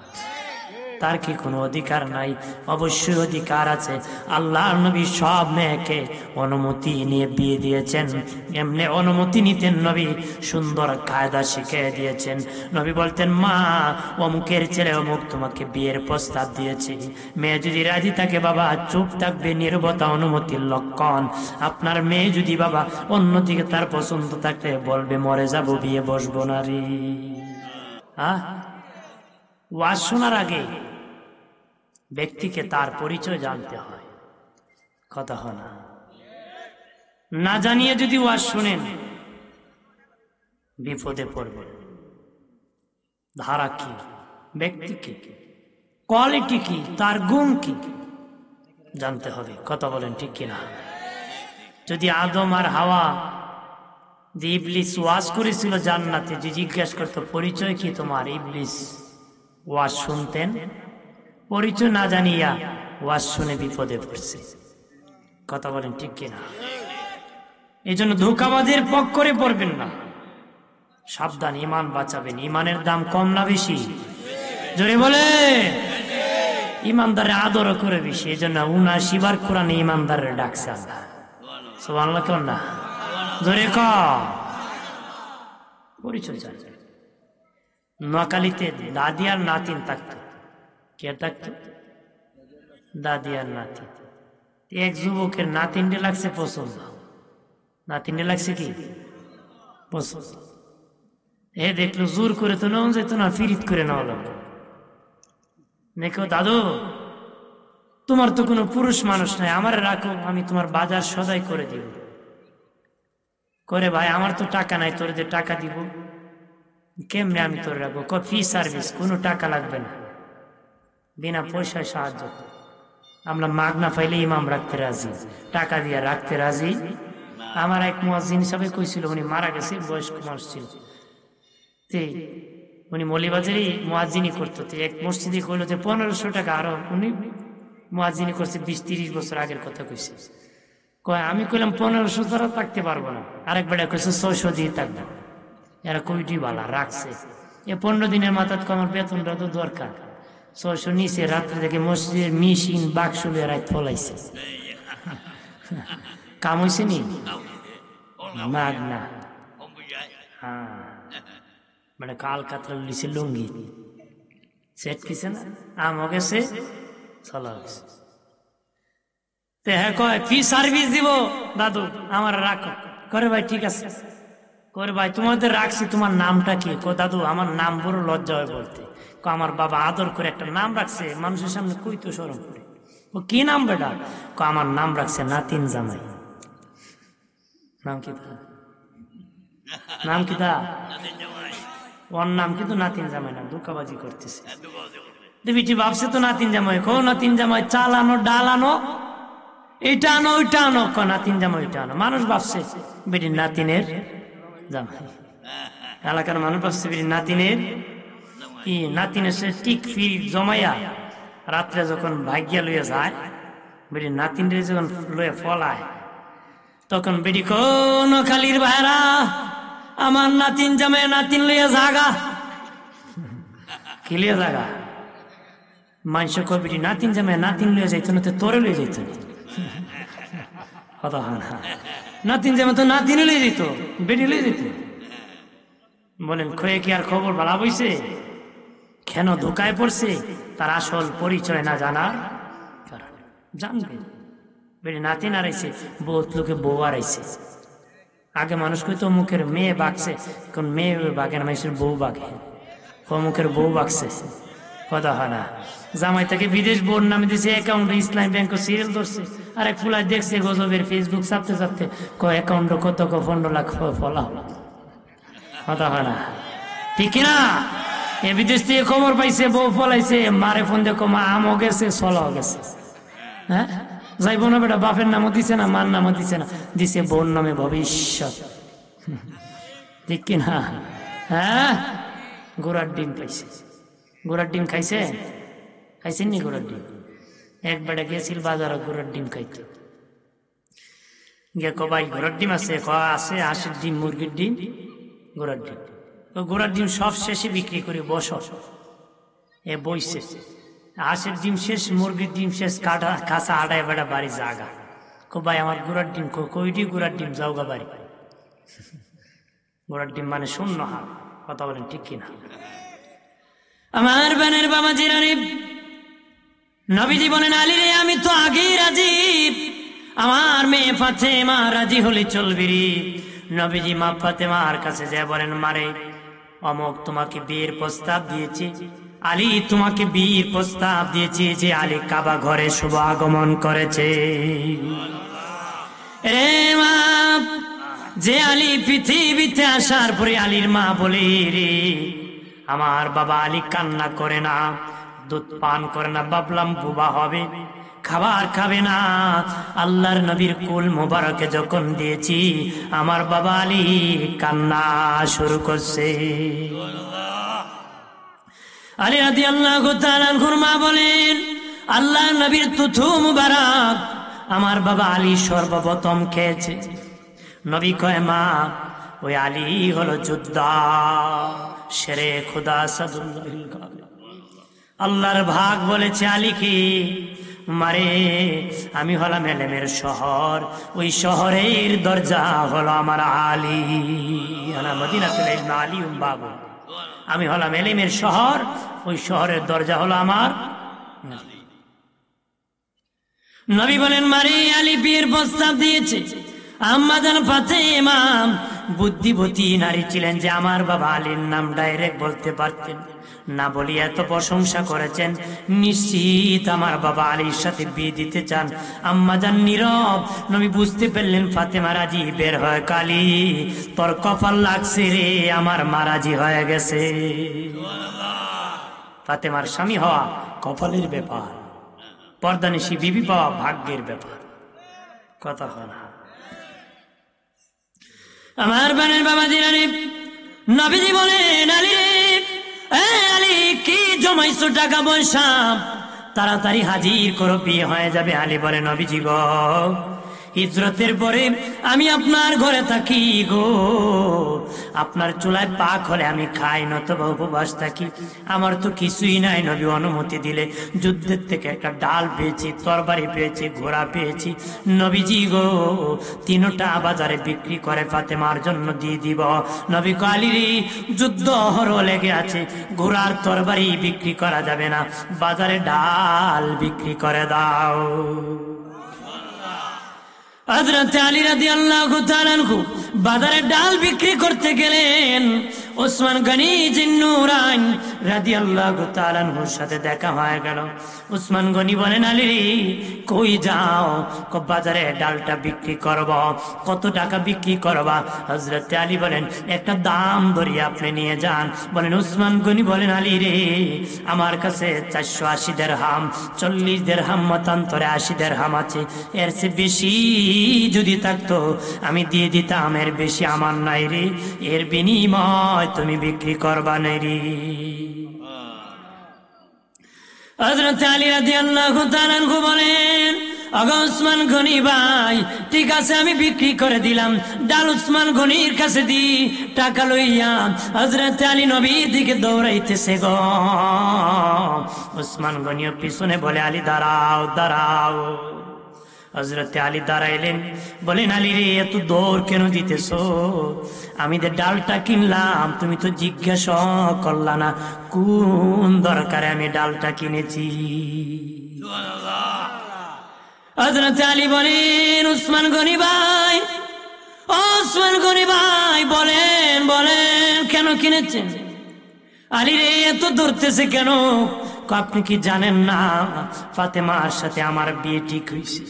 তার কি কোনো অধিকার নাই? অবশ্যই অধিকার আছে। আল্লাহর নবী সব মেয়েকে অনুমতি নিয়ে বিয়ে দিয়েছেন। এমনি অনুমতি নিতেন নবী, সুন্দর কায়দা শিখিয়ে দিয়েছেন। নবী বলতেন, মা অমুকের ছেলে অমুক তোমাকে বিয়ের প্রস্তাব দিয়েছে। মেয়ে যদি রাজি থাকে বাবা চুপ থাকবে, নীরবতা অনুমতির লক্ষণ। আপনার মেয়ে যদি বাবা অন্যদিকে তার পছন্দ থাকলে বলবে মরে যাব, বিয়ে বসবো না রে। ওয়াজ শোনার আগে ব্যক্তিকে তার পরিচয় জানতে হয়, কথা হয় না। না জানিয়ে যদি ওয়াজ শোনেন বিপদে পড়বে। ধারা কি, ব্যক্তি কি, কোয়ালিটি কি, তার গুণ কি জানতে হবে, কথা বলেন ঠিক কিনা? যদি আদম আর হাওয়া যে ইবলিস ওয়াজ করেছিল জান্নাতে, যে জিজ্ঞাসা করতো পরিচয় কি তোমার, ইবলিস ওয়াজ শুনতেন, পরিচয় না জানিয়া ওয়াজ শুনে বিপদে পড়ছে, কথা বলেন ঠিক কিনা? এই জন্য ধোঁকাবাজের পক্ষে পড়বেন না, সাবধান, ইমান বাঁচাবেন। ইমানের দাম কম না বেশি? জোরে বলে ইমানদারে আদর করে বেশি, এই জন্য ৭৯ বার কোরআনে ইমানদারের ডাকছে আল্লাহ। সুবহানাল্লাহ কেন না? ধরে ক পরিচয় চাই। নোয়াখালীতে দাদি আর নাতিন থাকতো। কে থাকতো? দাদি আর নাতিন। এক যুবকের নাতিনডে লাগছে পছন্দ, নাতিনডে লাগছে কি পছন্দ। এ দেখলো জোর করে তো নেওয়া যেত না, ফিরিত করে নেওয়া লাগতো। দেখো দাদু, তোমার তো কোনো পুরুষ মানুষ নাই, আমার রাখো, আমি তোমার বাজার সদাই করে দিব। করে ভাই আমার তো টাকা নাই, তোর যে টাকা দিব কেমনে আমি তোর রাখবো? ফি সার্ভিস, কোনো টাকা লাগবে না, বিনা পয়সায় সাহায্য। আমরা মাগনা পাইলে ইমাম রাখতে রাজি, টাকা দিয়ে রাখতে রাজি। আমার এক মুয়াজ্জিন হিসাবে কইছিল, উনি মারা গেছে, বয়স্ক মানুষ ছিল, উনি মৌলিবাজারই মুয়াজ্জিনি করতো। এক মসজিদে কইলো যে ১৫০০ টাকা, আরো উনি মুয়াজ্জিনি করছে ২০-৩০ বছর আগের কথা কইছে। কয় আমি কইলাম ১৫০০ দ্বারা থাকতে পারবো না। আরেকবার কইছে ৬০০ দিয়ে থাকবো। এরা কইটি বালা রাখছে। ১৫ দিনের মাথায় আমার বেতনটা তো দরকার। ৬০০ নিচে রাত্রে থেকে মসজিদের মিশিন বাক্স রাত ফলাইছে। কাম হয়েছে নি মাগ না। হ্যাঁ মানে কাল কাতরা লিছে লুঙ্গি সেট কিছে না, আমও গেছে, চলা গেছে। হ্যাঁ কয় ফি সার্ভিস দিব দাদু, আমার রাখো। করে ভাই ঠিক আছে, করে ভাই তোমাদের রাখছি, তোমার নামটা কি? কো দাদু আমার নাম বড় লজ্জা হয় বলতে। আমার বাবা আদর করে একটা নাম রাখছে, মানুষের সামনে কই তো শরম করে। ও কি নাম বেটা? আমার নাম রাখছে নাতিন জামাই। নাম কি তা? নাম কি তা? ওর নাম কিন্তু নাতিন জামাই না, ধোঁকাবাজি করতেছে। দেবিটি ভাবছে তো নাতিন জামাই। কো নাতিন জামাই চাল আনো, ডাল আনো, এইটা আনো, ওইটা আনো। ক নাতিন জামাই ওইটা আনো। মানুষ ভাবছে বেটি নাতিনের জামাই, এলাকার মানুষ ভাবছে বেটি নাতিনের কি, নাতিনের সে টিক ফি জমাইয়া রাত্রে যখন ভাগ্যা লইয়া যায়, বেটি নাতিনরে যখন লইয়া ফলায়, তখন বেটি কোন খালির ভাইরা আমার নাতিন জামাই নাতিন লইয়া জাগা। কি লইয়া জাগা? মানুষ কয় বেটি নাতিন জামাই নাতিন লইয়া যাইত না, তো তোরে লইয়া যাইত কথা হয় না। নাতিন জামাই তো নাতিন লইয়া যেত, বেটি লইয়া যেত। বলেন খয়ে কি আর খবর ভালো বইছে? কেন ধোকায় পড়ছে? তার আসল পরিচয় না জানার কারণে। জানবে বেটি নাতিন আড়াইছে, বহুত লোকে বউ আড়াইছে। আগে মানুষ কইতো মুখের মেয়ে বাগছে, কোন মেয়ে বাগে না, মানুষের বউ বাগে। মুখের বউ বাগছে কথা হয় না। জামাই তাকে বিদেশ বোর্ড নামে দিছে, অ্যাকাউন্টে ইসলামী ব্যাংক সিরিয়াল ধরছে। আর এক ফুলায় দেখছে গজবের ফেসবুক চাপতে চাপতে, অ্যাকাউন্ট কত ১৫ লাখ ফলা কথা হয় না, ঠিক কিনা? এ বিদেশ থেকে খবর পাইছে বউ ফলাইছে, মারে ফোন দেখো মা আমও গেছে, চলাও গেছে। হ্যাঁ যাইব না বেটা, বাপের নামও দিছে না, মার নামও দিছে না, দিছে বোন নামে ভবিষ্যৎ, ঠিক কিনা? হ্যাঁ গোড়ার ডিম পাইছে। গোড়ার ডিম খাইছে? খাইছেন নি গোড়ার ডিম? এক বেটা গিয়েছিল বাজারে গোড়ার ডিম খাইতে, গিয়ে ভাই ঘোড়ার ডিম আছে? আছে, হাঁসের ডিম, মুরগির ডিম, ঘোড়ার ডিম। ঘোড়ার ডিম সব শেষে বিক্রি করে বস। এ বইছে, হাঁসের ডিম শেষ, মুরগির ডিম শেষ, কাঁচা আড়াই বেড়া বাড়ি জাগা। ভাই আমার ঘোড়ার ডিম কইটি? ঘোড়ার ডিম যাওগা বাড়ি। ঘোড়ার ডিম মানে শূন্য হাত, কথা বলেন ঠিক কিনা? আমার বানের বাবা জিরানি নবীজি বলেন আলী রে আমি তো আগেই রাজি, আমার মেয়ে ফাতেমা রাজি হলে চলবি রে। নবীজি মা ফাতেমার কাছে যায় বলেন মারে অমুক তোমাকে বিয়ের প্রস্তাব দিয়েছে, আলী তোমাকে বিয়ের প্রস্তাব দিয়েছে, যে আলী কাবা ঘরে শুভ আগমন করেছে। রে মা, যে আলী পৃথিবীতে আসার পরে আলীর মা বলে রে আমার বাবা আলী কান্না করে না, দুধ পান করে না, ভাবলাম বুবা হবে, খাবার খাবে না। আল্লাহর নবীর কুল মোবারকে যখন দিয়েছি আমার বাবা আলী কান্না শুরু করছে। আলী রাদিয়াল্লাহু তাআলা আনহুর মা বলেন আল্লাহর নবীর তুথু মুবারক আমার বাবা আলী সর্বপ্রথম খেয়েছে। নবী কয় মা ওই আলী হলো যোদ্ধা, শেরে খুদা সাদুল্লাহিল কাবে। আল্লাহর ভাগ বলেছে আলীকে, মারে আমি হলাম এলেমের শহর, ওই শহরের দরজা হলো আমার আলী। আনা মদিনাতুল ইলম আলিউম বাবু, আমি হলাম এলেমের শহর, ওই শহরের দরজা হলো আমার। নবী বলেন, মারে আলী বিয়ের প্রস্তাব দিয়েছে। আম্মা জান ফাতেমা বুদ্ধিবতী নারী ছিলেন, যে আমার বাবা আলীর নাম ডাইরেক্ট বলতে পারতেন না, বলি এত প্রশংসা করেছেন, নিশ্চিত আমার বাবা আলীর সাথে বিয়ে দিতে চান। আম্মা জান নীরব। নবী বুঝতে পারলেন ফাতেমা রাজি, বের হয় কালী, তোর কপাল লাগছে রে, আমার মা রাজি হয়ে গেছে। ফাতেমার স্বামী হওয়া কপালের ব্যাপার, পর্দানিশী বিবি পাওয়া ভাগ্যের ব্যাপার। কথা হয় না আমার বানের বাবা দিনারি। নবীজি বলেন, আলী আলী কি জমাইছো টাকা পয়সা, তাড়াতাড়ি হাজির করো, বিয়ে হয়ে যাবে। আলী বলে, নবীজি গো, হিজরতের পরে আমি আপনার ঘরে থাকি গো, আপনার চুলায় পাক হলে আমি খাই, নতুবা উপবাস থাকি, আমার তো কিছুই নাই। নবী অনুমতি দিলে যুদ্ধের থেকে একটা ডাল পেয়েছি, তরবারি পেয়েছি, ঘোড়া পেয়েছি। নবীজি গো, তিনটা বাজারে বিক্রি করে ফাতেমার জন্য দিয়ে দিব। নবী কালীর যুদ্ধ হর লেগে আছে, ঘোড়ার তরবারি বিক্রি করা যাবে না, বাজারে ডাল বিক্রি করে দাও। হযরত আলী রাদিয়াল্লাহু তাআলা আনহু বাজারে ডাল বিক্রি করতে গেলেন। ওসমান গনি জিন্নুরাইন রাদিয়াল্লাহু তাআলা আনহুর সাথে দেখা হয়ে গেল। ওসমান গনি বলেন, আলী কই যাও? বাজারে ডালটা বিক্রি করব। কত টাকা বিক্রি করবা? হযরত আলী বলেন, একটা দাম ধরিয়ে আপনি নিয়ে যান। বলেন ওসমান গনি বলেন, আলী রে, আমার কাছে 480 দিরহাম, 40 দিরহাম মতান্তরে 80 দিরহাম আছে, এর চেয়ে বেশি যদি থাকতো আমি দিয়ে দিতাম, এর বেশি আমার নাই রে, এর বিনিময় তুমি বিক্রি করবা নাই রে। হযরত আলী রাদিয়াল্লাহু তাআলা আনহু বলেন, আগা ওসমান গনি ভাই, ঠিক আছে আমি বিক্রি করে দিলাম, ডাল ওসমান গনির কাছে দি, টাকা লইয়া হযরত আলী নবীর দিকে দৌড়াইতেছে গো। ওসমান গনিও পিছনে বলে, আলী দাঁড়াও দাঁড়াও। হযরত আলী দাঁড়াইলেন, বলেন, আলী রে, এত দৌড় কেন দিতেছো? আমি যে ডালটা কিনলাম, তুমি তো জিজ্ঞাসা করলা না কোন দরকারে আমি ডালটা কিনেছি। হযরত আলী বলেন, ওসমান গনি ভাই, ওসমান গনি ভাই, বলেন বলেন কেন কিনেছেন? আলী রে, এত ধরতেছে কেন? আপনি কি জানেন না ফাতেমার সাথে আমার বিয়ে ঠিক হয়েছে,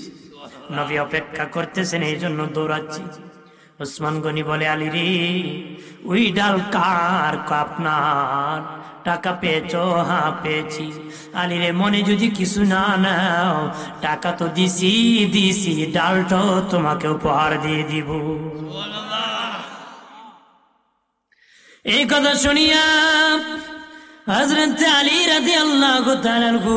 নবী অপেক্ষা করতেছেন, এই জন্য দৌড়াচ্ছি। ওসমান গনি বলে, আলী রে, ওই ডাল কার? আপনার। টাকা পেয়েছো? হ্যাঁ পেয়েছি। আলী রে, মনে যদি কিছু না নাও, টাকা তো দিছি, ডালটাও তোমাকে উপহার দিয়ে দিব। এই কথা শুনিয়া হযরত আলী রাদিয়াল্লাহু তাআলা আনহু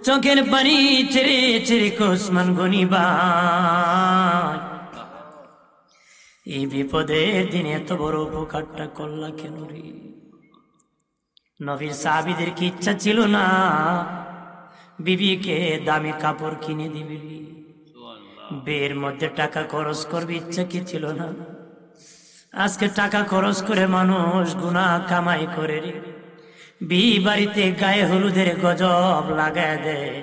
চোখের পানি ছেড়ে ছেড়ে ওসমান গনি ভাই, এই বিপদের দিনে এত বড় উপকারটা করলা কেন রে? নবীর সাহাবীদের কি ইচ্ছা ছিল না বিবিকে দামি কাপড় কিনে দিবি, বিয়ের মধ্যে টাকা খরচ করবি, ইচ্ছা কি ছিল না? আজকে টাকা খরচ করে মানুষ গুনাহ কামাই করে রে, বিয়ে বাড়িতে গায়ে হলুদের গজব লাগায় দেয়,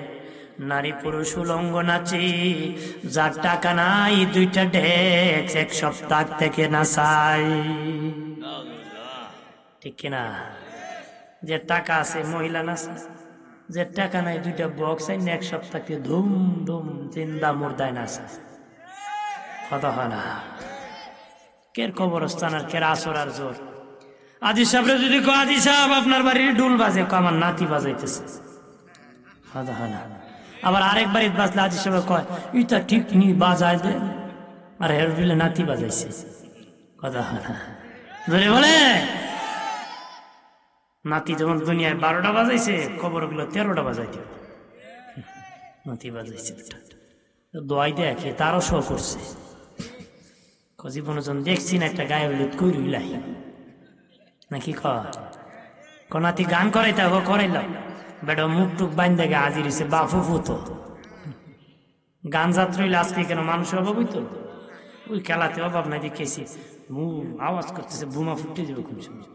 নারী পুরুষ উলঙ্গ নাচে, যার টাকা নাই 2টা ডেক্স 1 সপ্তাহ থেকে নাচাই, ঠিক কিনা? যে টাকা আছে মহিলা নাচে, যে টাকা নাই 2টা বক্স আইন 1 সপ্তাহ ধুম ধুম জিন্দা মুর্দায় নাচে। কথা হয় না? কের কবরস্থান আর কের আসর আর জোর। আজি সাহেবরে যদি কো, আজি সাহেব আপনার বাড়ির ডুল বাজে, আমার নাতি বাজাইতেছে। কথা হয় না? আবার আরেক বাড়িতে বাজলে আজি সাহেব কয়, এটা ঠিক নি, বাজায় দেন, আর হের দিলে নাতি বাজাইছে। কথা হয় না? ধরে বলে নাতি যখন দুনিয়ায় 12টা বাজাইছে, কবরগুলো 13টা বাজাইতে, নাতি বাজাইছে। দোয়াই দেখে তারও শো করছে, জীবনে যখন দেখছি না একটা গায়ে হলুদ কই রইলাই নাকি, নাতি গান করাইতে হবে, করাইলাম, বেটা মুখ টুক বাইন্দা গে হাজির হয়েছে বাফু ফুতো গান যাত্রা হইলে আজকে কেন মানুষের অভাব হইতো ওই খেলাতে অভাব নাই দেখেছি আওয়াজ করতেছে বোমা ফুটে যাবে কোন সময়।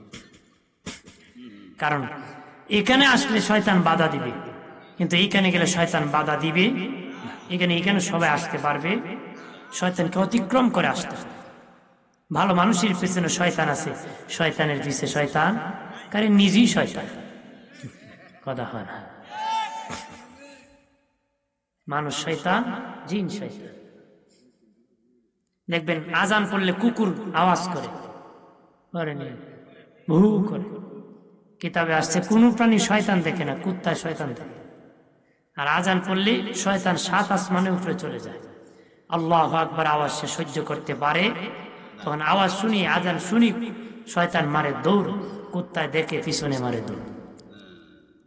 কারণ এখানে আসলে শয়তান বাধা দিবে, কিন্তু এইখানে গেলে শয়তান বাধা দিবে। এখানে সবাই আসতে পারবে, শয়তানকে অতিক্রম করে আসতে। ভালো মানুষের পেছনে শয়তান আছে, শয়তানের পিছে শয়তান, কারণ নিজেই শয়তান। কথা হয় না, মানুষ শয়তান, জিন শয়তান। দেখবেন আজান পড়লে কুকুর আওয়াজ করে, ভু করে। কিতাবে আসছে কোন প্রাণী শয়তান দেখে না, কুত্তায় শয়তান দেখে। আর আজান পড়লে শয়তান 7 আসমানে উপরে চলে যায়। আল্লাহু আকবার আওয়াজ সে সহ্য করতে পারে, তখন আওয়াজ শুনি, আজান শুনি, শয়তান মারে দৌড়, কুত্তায় দেখে পিছনে মারে দৌড়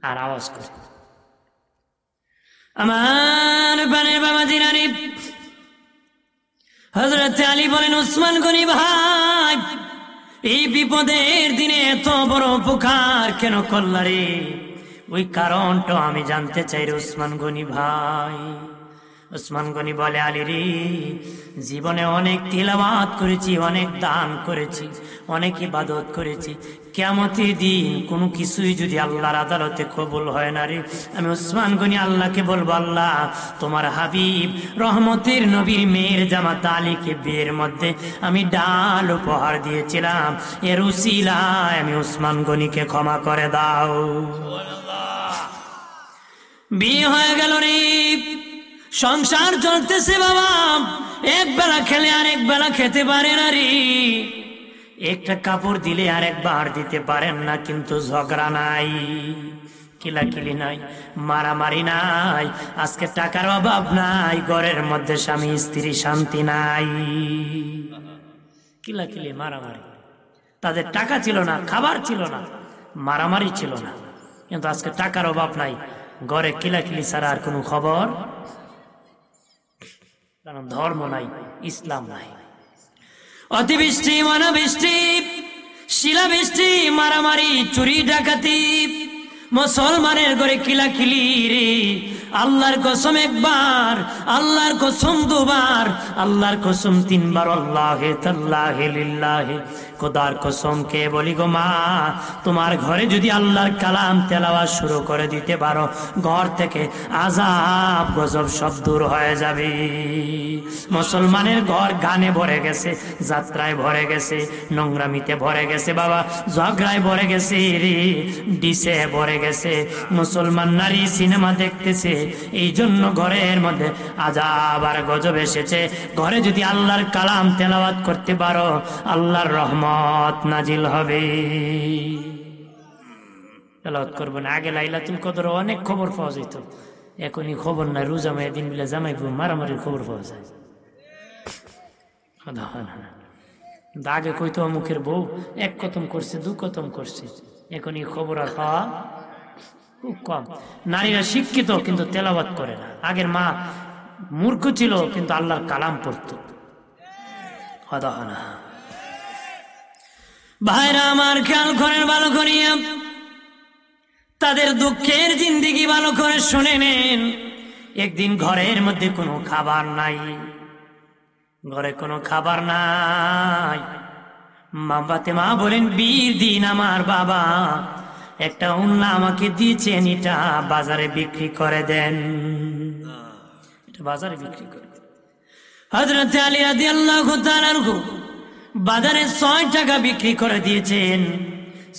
আর আওয়াজ করে। আমার বানের বাবা জিনানি হযরত আলী বলেন, উসমান গনি ভাই, এই বিপদের দিনে এত বড় উপকার কেন করলা রে? ওই কারণটা আমি জানতে চাই রে উসমান গনি ভাই। উসমান গনি বলে, আলী রে, জীবনে অনেক তিলাওয়াত করেছি, অনেক দান করেছি, অনেক ইবাদত করেছি, কিয়ামতের দিন কোনো কিছুই যদি আল্লাহর আদালতে কবুল হয় না রে, আমি উসমান গনি আল্লাহকে বলবো, আল্লাহ তোমার হাবিব রহমতের নবীর মেয়ের জামাত আলীকে বিয়ের মধ্যে আমি ডাল উপহার দিয়েছিলাম, এর উসিলায় আমি উসমান গনিকে ক্ষমা করে দাও। বিয়ে হয়ে গেল রে, সংসার চলতেছে বাবা, এক বেলা খেলে আরেক বেলা খেতে পারে না রে, একটা কাপড় দিলে আরেকবার দিতে পারেন না, কিন্তু ঝগড়া নাই, কিলাকিলি নাই, মারামারি নাই, আজকে টাকার অভাব নাই, ঘরের মধ্যে স্বামী স্ত্রী শান্তি নাই, কিলাকিলি মারামারি। তাদের টাকা ছিল না, খাবার ছিল না, মারামারি ছিল না, কিন্তু আজকে টাকার অভাব নাই, ঘরে কিলাকিলি ছাড়া আর কোনো খবর, কারণ ধর্ম নাই, ইসলাম নাই। অতিবৃষ্টি, অনাবৃষ্টি, শিলাবৃষ্টি, মারামারি, চুরি ডাকাতি, মুসলমানের ঘরে কিলাকিলি রে। আল্লাহর কসম একবার, আল্লাহর কসম দুবার, আল্লাহর কসম 3 বার, আল্লাহে তাল্লাহে লিল্লাহে, খোদার কসম কে বলি গো মা, তোমার ঘরে যদি আল্লাহর কালাম তেলাওয়াত শুরু করে দিতে পারো, ঘর থেকে আযাব গজব সব দূর হয়ে যাবে। মুসলমানের ঘর গানে ভরে গেছে, যাত্রায় ভরে গেছে, নোংরামিতে ভরে গেছে বাবা, ঝগড়ায় ভরে গেছে রে, ডিসে ভরে গেছে। মুসলমান নারী সিনেমা দেখতেছে, এই জন্য ঘরের মধ্যে আযাব আর গজব এসেছে। ঘরে যদি আল্লাহর কালাম তেলাওয়াত করতে পারো, আল্লাহর রহমত নাজিল হবে। তেলাওয়াত করবো না, আগে লাইলাতুল কদর অনেক খবর পাওয়া যেত, এখনই খবর নাই। রোজা মেয়ে দিন বিলে জামাইবু মারামারির খবর পাওয়া যায়। আগে কইতো অমুকের বউ 1 কতম করছে, 2 কতম করছে, এখনই খবর আর পাওয়া খুব কম। নারীরা শিক্ষিত কিন্তু তেলাওয়াত করে না। আগের মা মূর্খ ছিল কিন্তু আল্লাহর কালাম পড়তো। ভাইরা আমার, খেয়াল করেন ভালো করিয়া, তাদের দুঃখের জিন্দেগি ভালো করে শুনে নেন। একদিন ঘরের মধ্যে কোনো খাবার নাই, ঘরে কোনো খাবার নাই। মা ফাতেমা বলেন, বিয়ের দিন আমার বাবা একটা উন্না আমাকে দিয়েছেন, এটা বাজারে বিক্রি করে দেন, এটা বাজারে বিক্রি করে। হযরত আলী রাদিয়াল্লাহু তাআলা আনহু বাজারে 6 টাকা বিক্রি করে দিয়েছেন।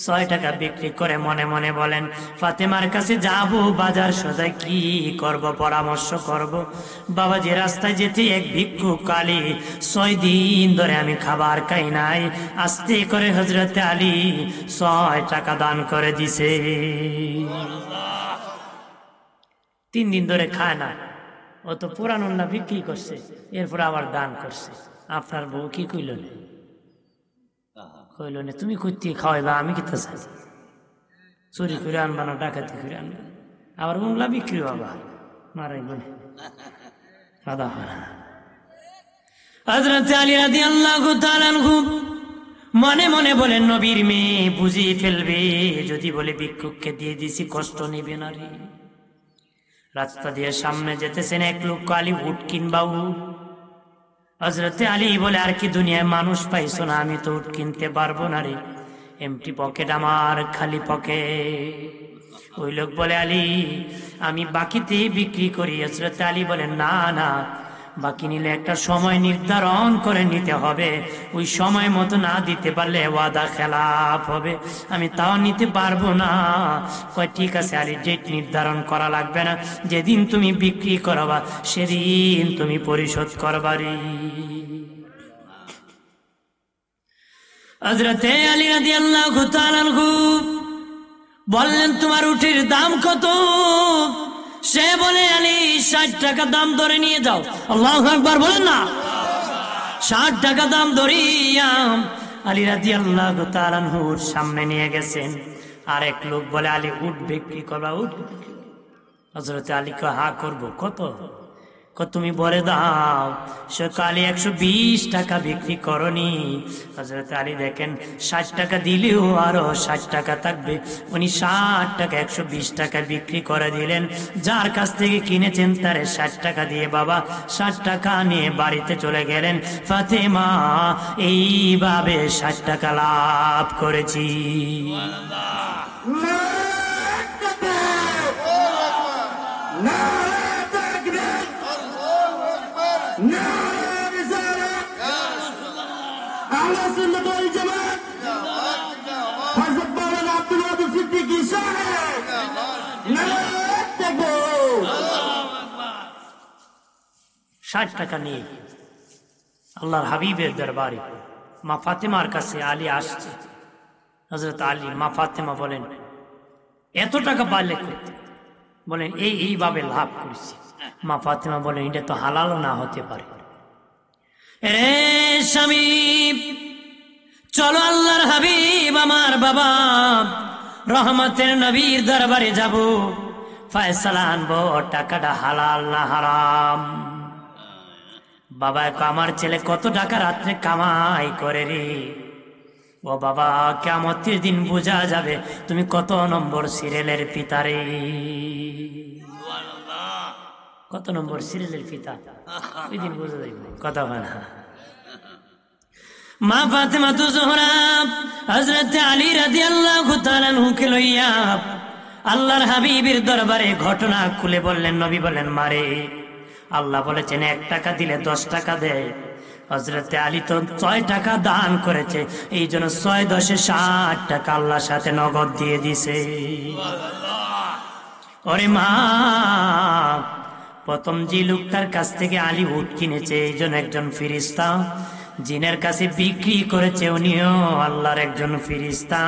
6 টাকা বিক্রি করে মনে মনে বলেন, ফাতেমার কাছে যাব, বাজার সদাই কি করব, পরামর্শ করব। বাবা যে রাস্তায় যেতে এক ভিক্ষুক আলী, 6 দিন ধরে আমি খাবার খাই নাই, আস্তে করে হযরত আলী 6 টাকা দান করে দিছে। 3 দিন ধরে খায় না, ও তো পুরান উন্না বিক্রি করছে, এরপর আবার দান করছে। আপনার বউ কি কইল না? কইল না, তুমি কইতে খাওয়াইবা, আমি কি চাই? চুরি করে আনবা না, ডাকাতি করে আনবা, আবার উন্না বিক্রি হবা, মারাই বলে আদা। হযরত আলী রাদিয়াল্লাহু তাআলা আনহু মনে মনে বলেন নবীর মেয়ে বুঝিয়ে ফেলবে, যদি বলে ভিক্ষুককে দিয়ে দিছি কষ্ট নেবে না রে। রাস্তা দিয়ে সামনে যেতেছেন এক লোক, আলী উট কিনবা উট। হযরতে আলী বলে আর কি দুনিয়ায় মানুষ পাইছো না, আমি তো উট কিনতে পারবো না রে, এমটি পকেট আমার, খালি পকেট। ওই লোক বলে আলী আমি বাকিতে বিক্রি করি। হযরতে আলী বলেন না না, বাকি নিলে একটা সময় নির্ধারণ করে নিতে হবে, ওই সময় মতো না দিতে পারলে ওয়াদা খেলাফ হবে, আমি তাও নিতে পারবো না। কয় ঠিক আছে আলী, ডেট নির্ধারণ করা লাগবে না, যেদিন তুমি বিক্রি করবা সেদিন তুমি পরিশোধ করবারি। হযরতে আলী রাদিয়াল্লাহু তাআলা আনহু বললেন তোমার উটের দাম কত? সে বলে আলী 60 টাকা দাম ধরে নিয়ে যাও। আল্লাহু আকবার বলেন না। 60 টাকা দাম ধরিয়া আলী রাদিয়াল্লাহু তাআলা আনহুর সামনে নিয়ে গেছেন। আর এক লোক বলে আলী উট বিক্রি করবা, উট? হযরতে আলী কয় হ্যাঁ করবো। কত? তুমি বলে দাও। সে আলী 120 টাকা বিক্রি করনি। হযরত আলী দেখেন 60 টাকা দিলেও আরো 60 টাকা থাকবে, উনি 60 টাকা 120 টাকা বিক্রি করে দিলেন। যার কাছ থেকে কিনেছেন তারে 60 টাকা দিয়ে বাবা 60 টাকা নিয়ে বাড়িতে চলে গেলেন। ফাতেমা এইভাবে 60 টাকা লাভ করেছি। ষাট টাকা নিয়ে আল্লাহর হাবিবের দরবারে মা ফাতেমার কাছে আলী আসছে। হযরত আলী, মা ফাতেমা বলেন এত টাকা পারলে করতে? বলেন এইভাবে লাভ করেছি। মা ফাতেমা বলেন এটা তো হালাল না হতে পারে। রে স্বামী, চলো আল্লাহর হাবিব আমার বাবা রহমতের নবীর দরবারে যাব, ফয়সালা আনবো টাকাটা হালাল না হারাম। বাবা আমার ছেলে কত টাকা রাত্রে কামাই করে রে। ও বাবা কিয়ামতের দিন বোঝা যাবে তুমি কত নম্বর সিরিয়ালের পিতা রে। কত নম্বর সিরিয়ালের পিতা ওই দিন বোঝা যাবে, কথা হয় না। মা ফাতেমা জোহরা হযরত আলী রাদিয়াল্লাহু তাআলা আনহুকে লইয়া আল্লাহর হাবিবের দরবারে ঘটনা খুলে বললেন। নবী বলেন মারে, আল্লাহ বলেছেন 1 টাকা দিলে 10 টাকা দেয়। হযরতে আলী তো 6 টাকা দান করেছে, এই জন্য 6 10 60 টাকা আল্লাহর সাথে নগদ দিয়ে দিছে। ওরে মা, প্রথম যে লোকটার কাছ থেকে আলী উট কিনেছে এই জন্য একজন ফেরেশতা, জিনের কাছে বিক্রি করেছে উনিও আল্লাহর একজন ফেরেশতা।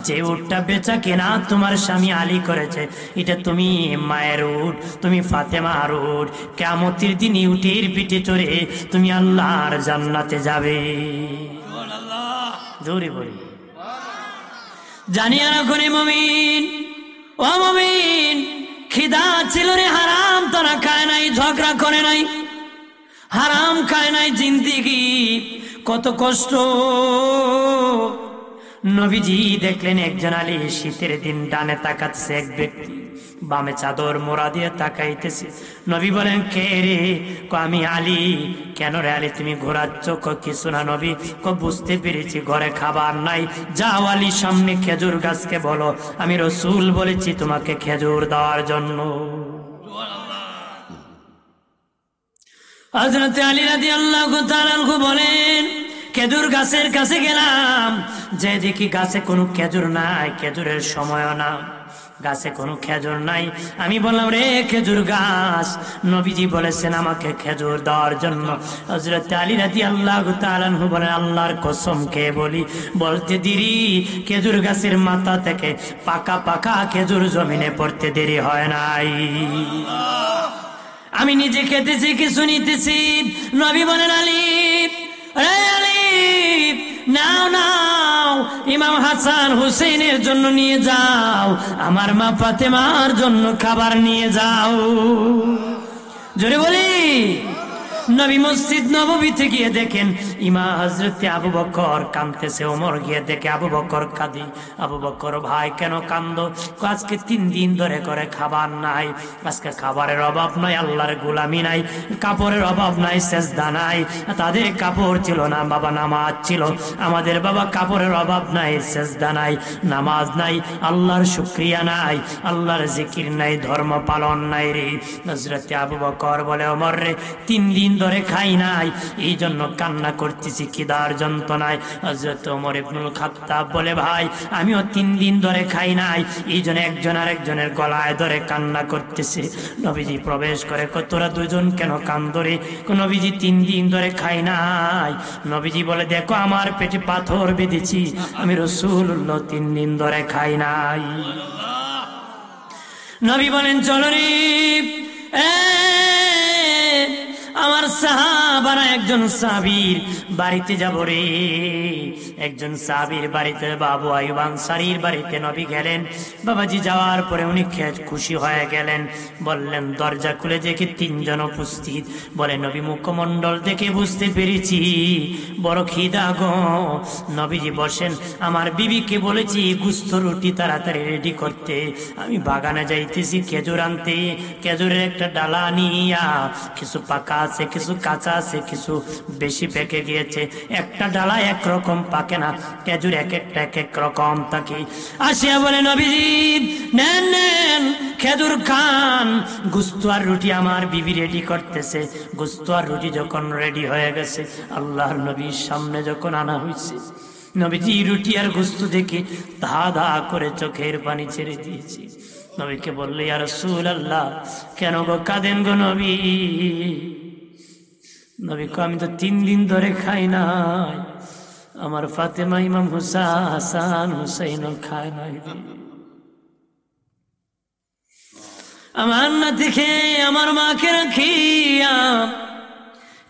যে উটটা বেচা কেনা তোমার স্বামী আলী করেছে এটা তুমি মায়ের উট, তুমি ফাতেমার উট। কিয়ামতের দিন উটের পিঠে চড়ে তুমি আল্লাহর জান্নাতে যাবে। জোরে বলি জানিয়া রাখো রে মুমিন, ও মুমিন, খিদা ছিল রে, হারাম তারা খায় নাই, ঝগড়া করে নাই, হারাম খায় নাই, জিন্দিগি কত কষ্ট। নবীজি দেখলেন একজন আলী শীতের দিন ডানে তাকাচ্ছে এক ব্যক্তি, বামে চাদর মোড়া দিয়ে তাকাইতেছে। নবী বলেন কে রে? আমি আলী। কেন রে আলী তুমি ঘোরাচ্ছ? কিছু না নবী। বুঝতে পেরেছি ঘরে খাবার নাই, যাও আলী সামনে খেজুর গাছকে বলো আমি রাসূল বলেছি তোমাকে খেজুর দেওয়ার জন্য। হযরত আলী রাদিয়াল্লাহু তাআলা আনহু বলেন খেজুর গাছের কাছে গেলাম, যে দেখি গাছে কোনো খেজুর নাই, খেজুরের সময়ও না, গাছে কোনো খেজুর নাই। আমি বললাম রে খেজুর গাছ, নবীজি বলেছেন আমাকে খেজুর দেওয়ার জন্য। হযরত আলী রাদিয়াল্লাহু তাআলা আনহু বলেন আল্লাহর কসম খেয়ে বলি, বলতে দেরি খেজুর গাছের মাথা থেকে পাকা পাকা খেজুর জমিনে পড়তে দেরি হয় নাই। আমি নিজে খেতেছি কিছু নিতেছি। নবী বলেন আলী, রে আলী, নাও নাও ইমাম হাসান হুসেনের জন্য নিয়ে যাও, আমার মা ফাতেমার জন্য খাবার নিয়ে যাও। জোরে বলি নবী মসজিদ নববীতে গিয়ে দেখেন ইমাম হযরত আবু বকর কাঁদতেছে, ওমর গিয়ে দেখে আবু বকর কাঁদি। আবু বকর, ভাই কেন কান্দো? আজকে 3 দিন ধরে করে খাবার নাই, আজকে খাবারের অভাব নাই, আল্লাহর গোলামি নাই, কাপড়ের অভাব নাই, সেজদা নাই। তাদের কাপড় ছিল না বাবা, নামাজ ছিল। আমাদের বাবা কাপড়ের অভাব নাই, সেজদা নাই, নামাজ নাই, আল্লাহর শুকরিয়া নাই, আল্লাহর জিকির নাই, ধর্ম পালন নাই রে। হযরত আবু বকর বলে, ওমর রে 3 দিন ধরে খাই নাই, এই জন্য কান্না করতেছি খিদার যন্ত্রণায়। হযরত ওমর ইবনুল খাত্তাব বলে, ভাই আমিও 3 দিন ধরে খাই নাই, এই জন্য একজন আরেকজনের গলায় ধরে কান্না করতেছে। নবীজি প্রবেশ করে, তোরা দুজন কেন কান্দরে? নবীজি 3 দিন ধরে খাই নাই। নবীজি বলে, দেখো আমার পেটে পাথর বেঁধেছি, আমি রাসূলুল্লাহ 3 দিন ধরে খাই নাই। নবী বলেন, চলো রে আমার সাহাবারা একজন সাহাবীর বাড়িতে যাব রে। একজন সাহাবীর বাড়িতে, বাবু আইয়ুব আনসারীর বাড়িতে নবী গেলেন। বাবাজি যাওয়ার পরে উনি খুশি হয়ে গেলেন, বললেন দরজা খুলে দেখে 3 জন উপস্থিত। বলে, নবী মুখমণ্ডল দেখে বুঝতে পেরেছি বড় খিদা গো। নবীজি বসেন, আমার বিবিকে বলেছি গুস্ত রুটি তাড়াতাড়ি রেডি করতে, আমি বাগানে যাইতেছি খেজুর আনতে। খেজুরের একটা ডালা নিয়া, কিছু পাকা আছে, কিছু কাঁচা আছে, কিছু বেশি পেকে গিয়েছে। একটা ডালা একরকম পাকে না, খেজুর এক একটা এক এক রকম থাকে। আসিয়া বলে, নবীজি নেন নেন খেজুর খান, গুস্ত আর রুটি আমার বিবি রেডি করতেছে। গুস্ত আর রুটি যখন রেডি হয়ে গেছে, আল্লাহর নবীর সামনে যখন আনা হয়েছে, নবীজি রুটি আর গুস্ত দেখে ধা ধা করে চোখের পানি ছেড়ে দিয়েছে। নবীকে বললে, ইয়া রাসূলুল্লাহ কেন গো কাঁদেন গো নবী? নবী কো, আমি তো 3 দিন ধরে খাই নাই, আমার ফাতেমা, ইমাম হাসান হুসাইন খায় নাই। আমার নাতি খেয়ে আমার মাকে রাখিয়া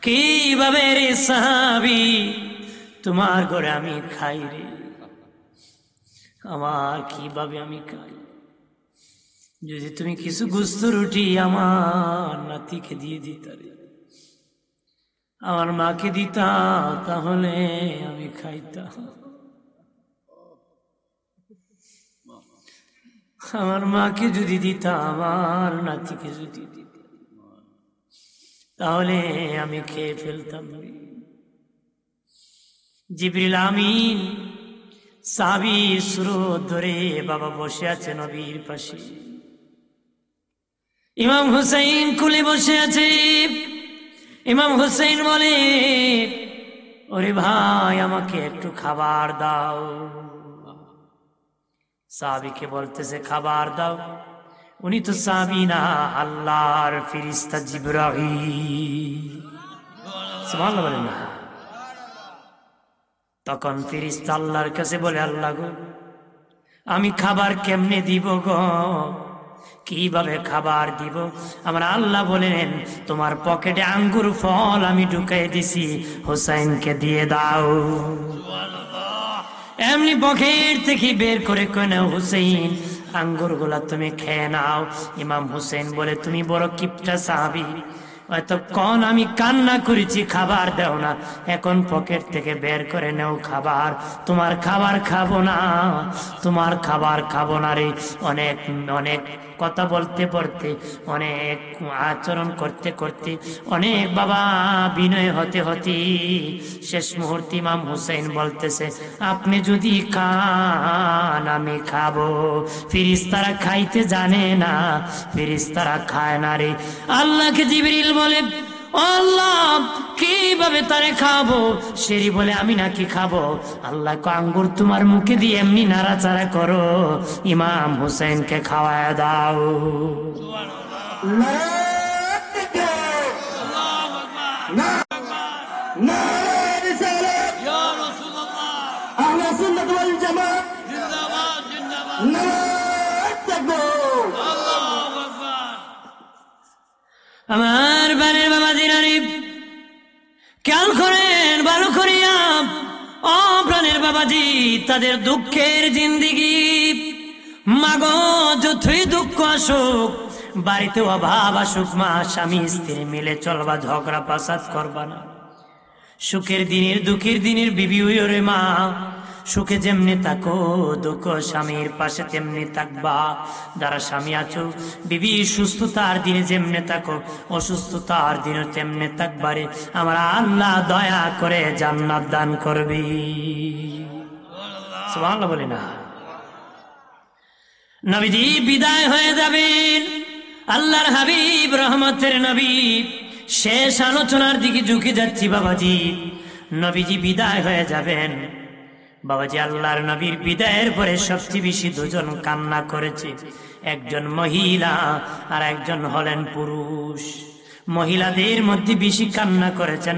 কিভাবে রে সাহাবী তোমার ঘরে আমি খাই রে? আমার কিভাবে আমি খাই? যদি তুমি কিছু গুস্ত রুটি আমার নাতিকে দিয়ে দিতা রে, আমার মাকে দিতা, তাহলে আমি খাইতাম। আমার মাকে যদি দিতা, আমার নাতিকে যদি দিতা, তাহলে আমি খেয়ে ফেলতাম। জিবরিল আমিন সাহাবীর সুরত ধরে বাবা বসে আছে নবীর পাশে। ইমাম হুসাইন কুলে বসে আছে। ইমাম হুসাইন বলে, ওরে ভাই আমাকে একটু খাবার দাও। সাহাবীকে বলতেছে, খাবার দাও? উনি তো সাহাবী না, আল্লাহর ফেরেশতা জিবরাইল। সুবহানাল্লাহ বলেন না? তখন ফেরেশতা আল্লাহর কাছে বলে, আল্লাহ গো আমি খাবার কেমনে দিব গো? কিভাবে খাবার দিব? আমার আল্লাহ বলেন, তোমার পকেটে আঙ্গুর ফল আমি ঢুকাই দিছি, হুসাইনকে দিয়ে দাও। এমনি পকেট থেকে বের করে কয় না, হুসাইন আঙ্গুর গুলা তুমি খেয়ে নাও। ইমাম হুসাইন বলে, তুমি বড় কিপটা সাহাবী, এতক্ষণ আমি কান্না করেছি খাবার দেও না, এখন পকেট থেকে বের করে নেও খাবার। তোমার খাবার খাবো না, তোমার খাবার খাবো না রে। অনেক অনেক কথা বলতে বলতে, অনেক আচরণ করতে করতে, অনেক বাবা বিনয় হতে হতে শেষ মুহূর্তে ইমাম হুসাইন বলতেছে, আপনি যদি খান আমি খাবো। ফেরেশতারা খাইতে জানে না, ফেরেশতারা খায় না রে। আল্লাহকে জিবরিল বলে, আল্লাহ কিভাবে তারে খাবো? সেরি বলে, আমি নাকি খাবো? আল্লাহ আঙ্গুর তোমার মুখে দিয়ে এমনি নাড়াচাড়া করো, ইমাম হুসাইনকে খাওয়ায় দাও। আমার বানের বাবা দিনারি খেয়াল করেন ভালো করিয়া, ও প্রাণের বাবাজি, তাদের দুঃখের জিন্দিগি। মাগো যতই দুঃখ আসুক, বাড়িতে অভাব আসুক মা, স্বামী স্ত্রী মিলে চলবা, ঝগড়া ফাসাদ করবা না। সুখের দিনের দুঃখের দিনের বিবি হইও রে মা, সুখে যেমনি থাকো দুঃখ স্বামীর পাশে তেমনি থাকবা। যারা স্বামী আছো বিবি সুস্থতার দিনে যেমনি থাকো, অসুস্থতার দিনে তেমনি থাকবারে। আমার আল্লাহ দয়া করে জান্নাত দান করবি। সুবহানাল্লাহ বলি না। নবীজি বিদায় হয়ে যাবেন, আল্লাহর হাবিব রহমতের নবী। শেষ আলোচনার দিকে ঝুঁকে যাচ্ছি বাবাজি। নবীজি বিদায় হয়ে যাবেন। বাবাজি আল্লাহর নবীর বিদায়ের পরে সবচেয়ে বেশি দুজন কান্না করেছে, একজন মহিলা আর একজন হলেন পুরুষ। মহিলাদের মধ্যে বেশি কান্না করেছেন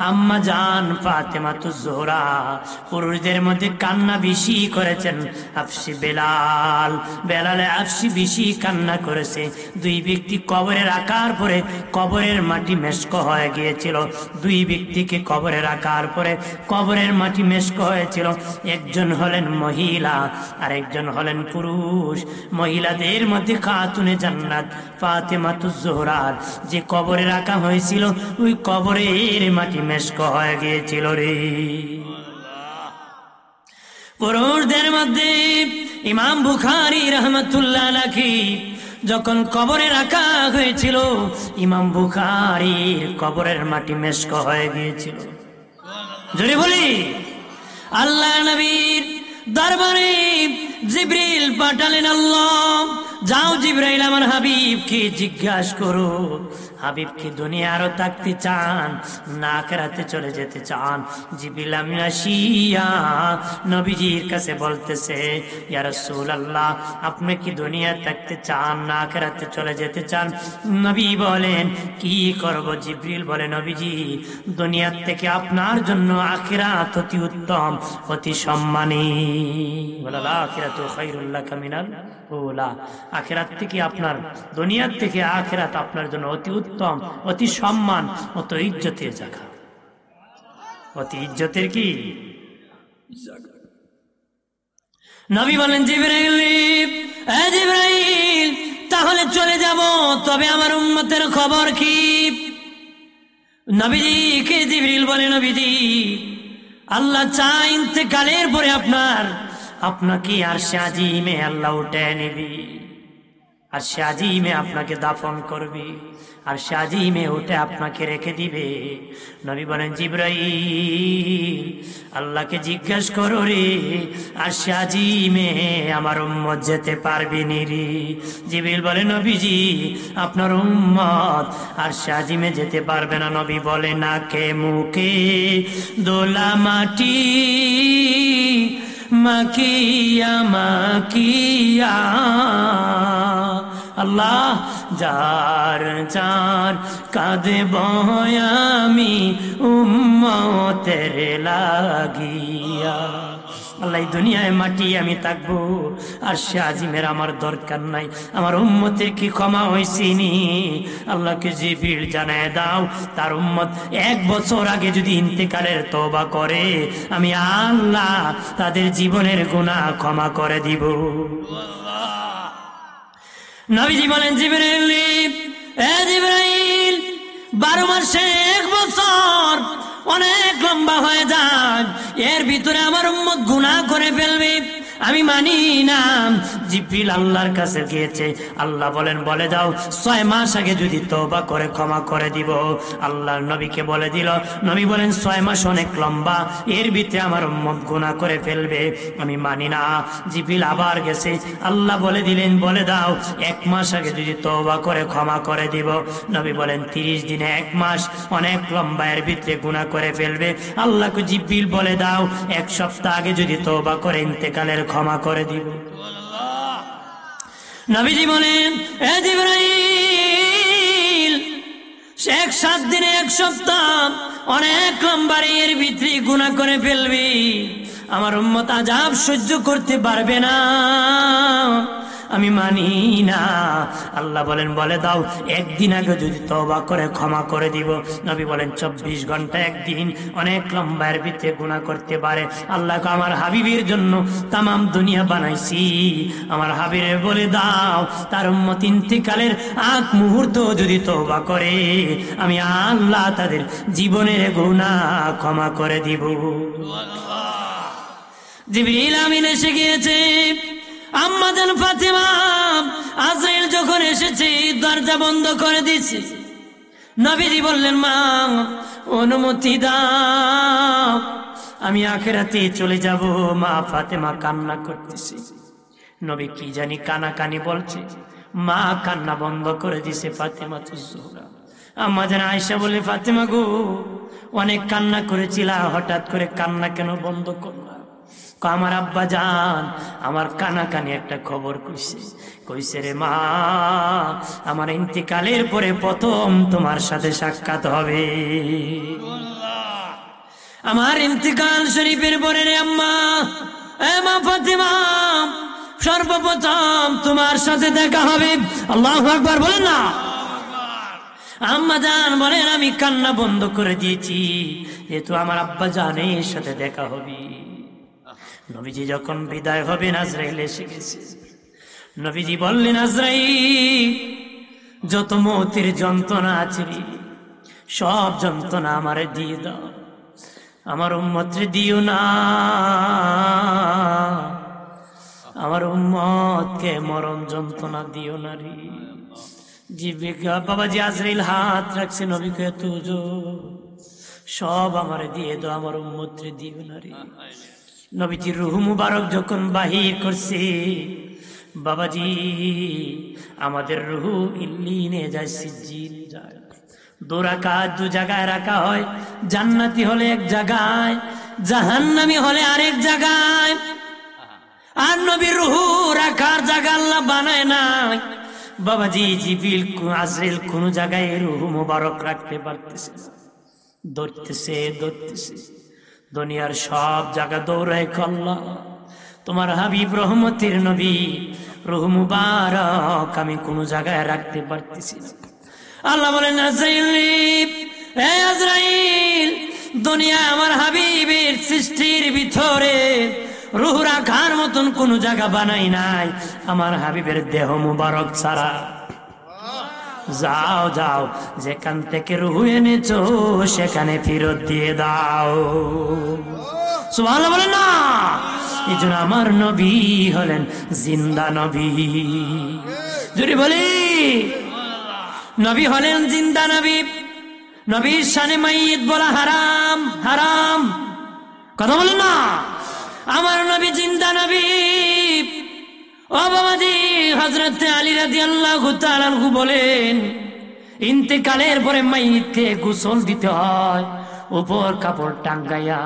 আম্মা জান ফাতেমাতুজ জোহরা। পুরুষদের মধ্যে কান্না বেশি করেছেন আফসি বেলাল। বেলালে আফসি বেশি কান্না করেছে। দুই ব্যক্তি কবরে রাখার পরে কবরের মাটি মেশক হয়ে গিয়েছিল। দুই ব্যক্তিকে কবরে রাখার পরে কবরের মাটি মেশক হয়েছিল। একজন হলেন মহিলা আর একজন হলেন পুরুষ। মহিলাদের মধ্যে খাতুনে জান্নাত ফাতেমাতুজ জোহরা যে কবরে রাখা হয়েছিল, ওই কবরের মাটি মেশক হয়ে গিয়েছিল রে। পুরুষদের মধ্যে ইমাম বুখারী রাহমাতুল্লাহ আলাইহি যখন কবরে রাখা হয়েছিল, ইমাম বুখারীর কবরের মাটি মেশক হয়ে গিয়েছিল। জোরে বলি আল্লাহ নবীর দরবারে জিবরিল পাঠালেন আল্লাহ, যাও জিবরাইল আমার হাবিবকে জিজ্ঞাসা করো, হাবিব কি দুনিয়া আরো থাকতে চান না আখিরাতে চলে যেতে চান? জিবরিল আসিয়া নবীজির কাছে বলতেছে, ইয়া রাসূলুল্লাহ আপনি কি দুনিয়া থাকতে চান না আখিরাতে চলে যেতে চান? নবী বলেন কি করব? জিবরিল বলে, নবীজি দুনিয়ার থেকে আপনার জন্য আখিরাত অতি উত্তম অতি সম্মানী। বলা আখিরাতু খায়রুল লাকা মিনাল উলা, আখিরাত থেকে আপনার দুনিয়ার থেকে আখিরাত আপনার জন্য অতি উত্তম অতি সম্মান অতি ইজ্জতের জায়গা, অতি ইজ্জতের কি জায়গা। নবী বলেন জিবরাইল, এ জিবরাইল তাহলে চলে যাব, তবে আমার উম্মতের খবর কি? নবীজি কে জিবরিল বলে, নবীজি আল্লাহ চায় ইন্তেকালের পরে আপনাকে আরশে আজিমে আল্লাহ উঠে নিবি, আরশে আজিমে আপনাকে দাফন করবি, আরশে আজিমে উঠে আপনাকে রেখে দিবে। নবী বলেন জিবরাইল আল্লাহকে জিজ্ঞাসা করো রে, আরশে আজিমে আমার উম্মত যেতে পারবি নি রে? জিবরিল বলে, নবীজি আপনার উম্মত আরশে আজিমে যেতে পারবে না। নবী বলে, নাকে মুখে দোলা মাটি মাকিয়া মাকিয়া, আল্লাহ যার যার কাঁদব আমি উম্মতের লাগিয়া। আল্লাহ দুনিয়ায় মাটি আমি থাকবো, আর সে আজিমের আমার দরকার নাই, আমার উম্মতের কি ক্ষমা হয়েছিনি? আল্লাহকে জিবরিল জানায় দাও তার উম্মত 1 বছর আগে যদি ইন্তেকালের তওবা করে, আমি আল্লাহ তাদের জীবনের গুনাহ ক্ষমা করে দিব। নবীজি বলেন জিবরাইল, এ জিবরাইল 12 মাসে 1 বছর অনেক লম্বা হয়ে যায়, এর ভিতরে আমার উম্মত গুনাহ করে ফেলবে, আমি মানি না। জিবরিল আল্লাহর কাছে গিয়েছে, আল্লাহ বলেন বলে দাও 6 মাস আগে যদি তওবা করে ক্ষমা করে দিব। আল্লাহর নবীকে বলে দিল, নবী বলেন 6 মাস অনেক লম্বা, এর ভিতরে আমার উম্মত গুনাহ করে ফেলবে, আমি মানি না। জিবরিল আবার গেছে, আল্লাহ বলে দিলেন বলে দাও 1 মাস আগে যদি তওবা করে ক্ষমা করে দিব। নবী বলেন 30 দিনে 1 মাস অনেক লম্বা, এর ভিতরে গুনাহ করে ফেলবে। আল্লাহকে জিবরিল বলে দাও 1 সপ্তাহ আগে যদি তওবা করে ইন্তেকালের ক্ষমা করে দিব। নবীজি বলেন, এ জিবরাইল 7 দিনে 1 সপ্তাহ অনেক লম্বা, এর ভিতরে গুনাহ করে ফেলবি, আমার উম্মত আযাব সহ্য করতে পারবে না। আমি মানি না। আল্লাহ বলেন বলে দাও একদিন আগে যদি তওবা করে ক্ষমা করে দিব। নবী বলেন 24 ঘন্টা একদিন অনেক লম্বা, এর ভিতরে গুনাহ করতে পারে। আল্লাহ আমার হাবিবের জন্য তামাম দুনিয়া বানাইছি, আমার হাবিবে বলে দাও তার উম্মত ইন্তিকালের আগ মুহূর্ত যদি তওবা করে আমি আল্লাহ তাদের জীবনের গুনাহ ক্ষমা করে দিব। জিবরিল আমিন এসে গিয়েছে। আম্মা জান ফাতেমা, আজরাইল যখন এসেছে দরজা বন্ধ করে দিয়েছে। নবীজি বললেন মা অনুমতি দাও, আমি আখিরাতে চলে যাব। মা ফাতেমা কান্না করতেছে। নবী কি জানি কানাকানি বলছে, মা কান্না বন্ধ করে দিছে। ফাতেমা তুজোহরা আম্মা জান আয়েশা বলে ফাতেমা গো অনেক কান্না করেছিলা, হঠাৎ করে কান্না কেন বন্ধ করলা? আমার আব্বা জান আমার কানাকানি একটা খবর কইছে রে মা, আমার ইন্তিকালের পরে প্রথম তোমার সাথে সাক্ষাৎ হবে। আমার ইন্তিকাল শরীফের পরে রে আম্মা, এ মা ফাতেমা সর্বপ্রথম তোমার সাথে দেখা হবে। আল্লাহু আকবার বলেন না। আম্মা জান বলেন আমি কান্না বন্ধ করে দিয়েছি, যেহেতু আমার আব্বা জানের সাথে দেখা হবে। নবীজি যখন বিদায় হবেন আজরাইল এসে গেছে। নবীজি বললেন আজরাইল যত মৌতের যন্ত্রণা আছে সব যন্ত্রণা আমারে দিয়ে দাও, আমার উম্মতরে দিও না, আমার উম্মতকে মরণ যন্ত্রণা দিও না রে। বাবাজি আজরাইল হাত রাখছে নবীকে, তুজো সব আমারে দিয়ে দাও, আমার উম্মতরে দিও না রে। নবীজির রূহ মুবারক যখন বাহির করছে, বাবাজি আমাদের রূহ ইল্লিনে যায়, সিজ্জিনে যায়। দু জায়গায় রাখা হয়, জান্নাতি হলে এক জায়গায়, জাহান্নামী হলে আরেক জায়গায়। আর নবীর রূহ রাখার জায়গা আল্লাহ বানায় নাই। বাবাজি জিবরিল আজরাইল কোন জায়গায় রূহ মুবারক রাখতে পারতেছে না, ধরতেছে। দুনিয়ার সব জায়গা দৌড়ায় আল্লাহ তোমার হাবিব রহমতের নবী রূহ মুবারক আমি কোন জায়গায় রাখতে পারতেছি না। আল্লাহ বলেন আজরাইল দুনিয়া আমার হাবিবের সৃষ্টির ভিতরে রূহ রাখার মতন কোন জায়গা বানাই নাই আমার হাবিবের দেহ মুবারক ছাড়া। যাও যাও যেখান থেকে রূহ এনেছো সেখানে ফেরত দিয়ে দাও। সুবহানাল্লাহ বলেন না। এই জন্য আমার নবী হলেন জিন্দা নবী। যদি বলি নবী হলেন জিন্দা নবী। নবীর শানে মাইয়িত বলা হারাম, হারাম। কথা বলেন না। আমার নবী জিন্দা নবী। ও বাবাজি হযরত আলী রাদিয়াল্লাহু তাআলা আনহু বলেন ইন্তেকালের পরে মাইয়িতকে গোসল দিতে হয়, উপর কাপড় টাঙ্গাইয়া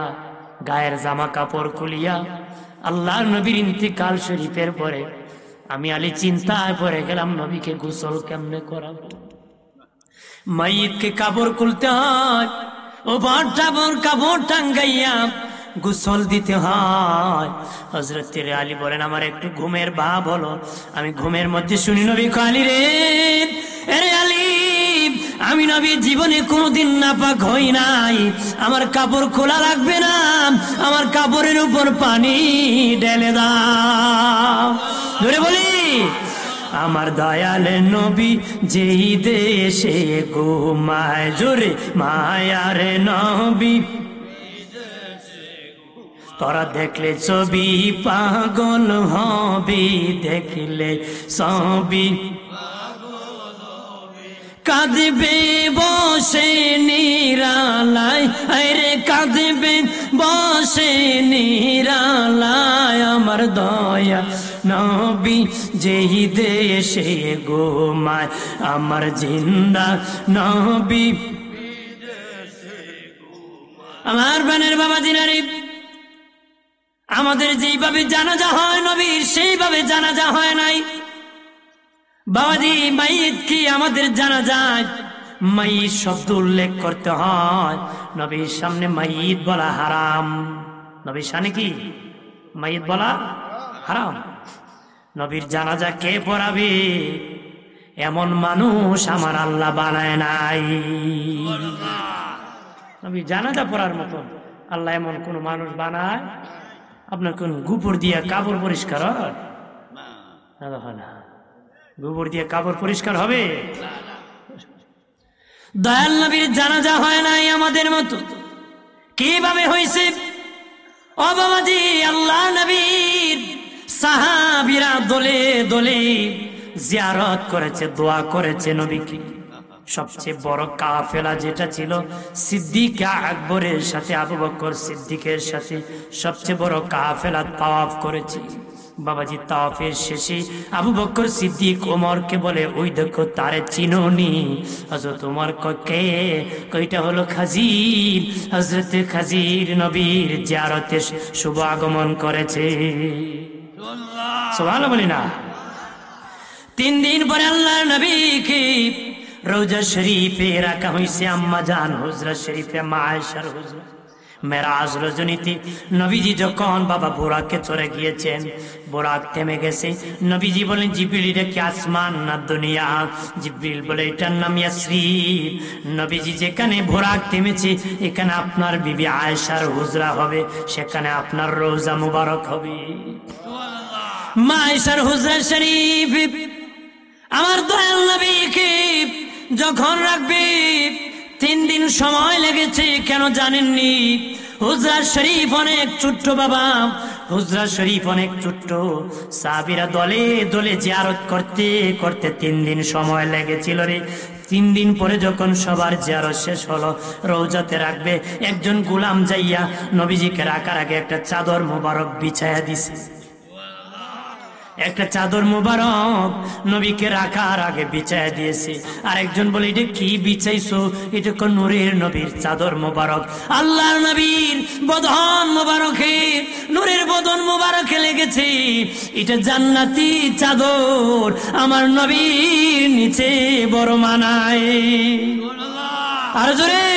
গায়ের জামা কাপড় খুলিয়া। আল্লাহর নবীর ইন্তেকাল শরীফের পরে আমি আলী চিন্তায় পড়ে গেলাম নবীকে গোসল কেমনে করাবো। মাইয়িতকে কাপড় খুলতে হয়, উপর কাপড় টাঙ্গাইয়া গোসল দিতে হয়। হযরত আলী বলেন আমার একটু ঘুমের ভাব হলো, আমি ঘুমের মধ্যে শুনি নবী আলী রে, আরে আলী আমি নবী জীবনে কোনোদিন নাপাক হই নাই, আমার কাপড় খোলা লাগবে না, আমার কাপড়ের উপর পানি ঢেলে দাও। ধরে বলি আমার দয়াল নবী যেই দেশে ঘুমায়, জোরে মায়ার নবী তোরা দেখলে ছবি পাগল হবি, দেখলে ছবি কাঁদবে বসে নিরালায়, আরে কাঁদবে বসে নিরালায় আমার দয়া নবী যেই দেশে ঘুমায়, আমার জিন্দা নবী। আমার বানের বাবা দিনারি আমাদের যেইভাবে জানাজা হয় নবীর সেইভাবে জানাজা হয় নাই। বাবাজি মাইয়িত কি আমাদের জানাজায় মাইয়িত শব্দ উল্লেখ করতে হয়, নবীর সামনে মাইয়িত বলা হারাম। নবীর সামনে কি মাইয়িত বলা হারাম। নবীর জানাজা কে পড়াবে? এমন মানুষ আমার আল্লাহ বানায় নাই। নবীর জানাজা পড়ার মতন আল্লাহ এমন কোন মানুষ বানায়? আপনার কোন গোবর দিয়ে কাপড় পরিষ্কার হয়? গোবর দিয়ে কাপড় পরিষ্কার হবে? দয়াল নবীর জানাজা হয় নাই আমাদের মতো। কিভাবে হয়েছে? ও বাবাজি, আল্লাহ নবীর সাহাবীরা দলে দলে জিয়ারত করেছে, দোয়া করেছে নবীকে। সবচেয়ে বড় কাফেলা যেটা ছিল সিদ্দিক আকবরের সাথে, আবু বকর সিদ্দিকের সাথে সবচেয়ে বড় কাফেলা তাওয়াফ করেছে। বাবাজি, তাওয়াফের শেষে আবু বকর সিদ্দিক ওমরকে বলে, ওই দেখো তারে চিনোনি? হযরত ওমর কে? কইটা হলো খাজির। হযরত খাজির নবীর জিয়ারতে শুভ আগমন করেছে। সুবহানাল্লাহ বলি না? 3 দিন পরে আল্লাহ নবীকে রওজা শরীফে রাখা হয়েছে, আম্মা জান হুজরা শরীফে, মা আয়েশার হুজরা। মেরাজ রজনীতে নবীজি যখন বাবা বোরাকে চড়ে গিয়েছেন, বোরাক থেমে গেছে। নবীজি বলেন, জিবরিল এটা কি আসমান না দুনিয়া? জিবরিল বলে, এটার নাম ইয়াসরিব। নবীজি যেখানে বোরাক থেমেছে এখানে আপনার বিবি আয়েশার হুজরা হবে, সেখানে আপনার রওজা মুবারক হবে। মা আয়েশার হুজরা শরীফ আমার দয়াল নবীকে যখন রাখবে 3 দিন সময় লেগেছে। কেন জানেননি? হুজরা শরীফ অনেক ছোট্ট বাবা, হুজরা শরীফ অনেক ছোট্ট। সাহাবীরা দলে দলে জিয়ারত করতে করতে 3 দিন সময় লেগেছিল রে। 3 দিন পরে যখন সবার জিয়ারত শেষ হলো, রওজাতে রাখবে, একজন গোলাম যাইয়া নবীজিকে রাখার আগে একটা চাদর মোবারক বিছায়া দিছে। একটা চাদর মোবারক নবীকে রাখার আগে বিছায়া দিয়েছে। আর একজন বলে, এটা কি বিছাইছো? এটা কোন নূরের নবীর চাদর মোবারক। আল্লাহর নবীর বদন মোবারকে, নূরের বদন মোবারকে লেগেছে। এটা জান্নাতি চাদর, আমার নবীর নিচে বড় মানায়। আর জোরে,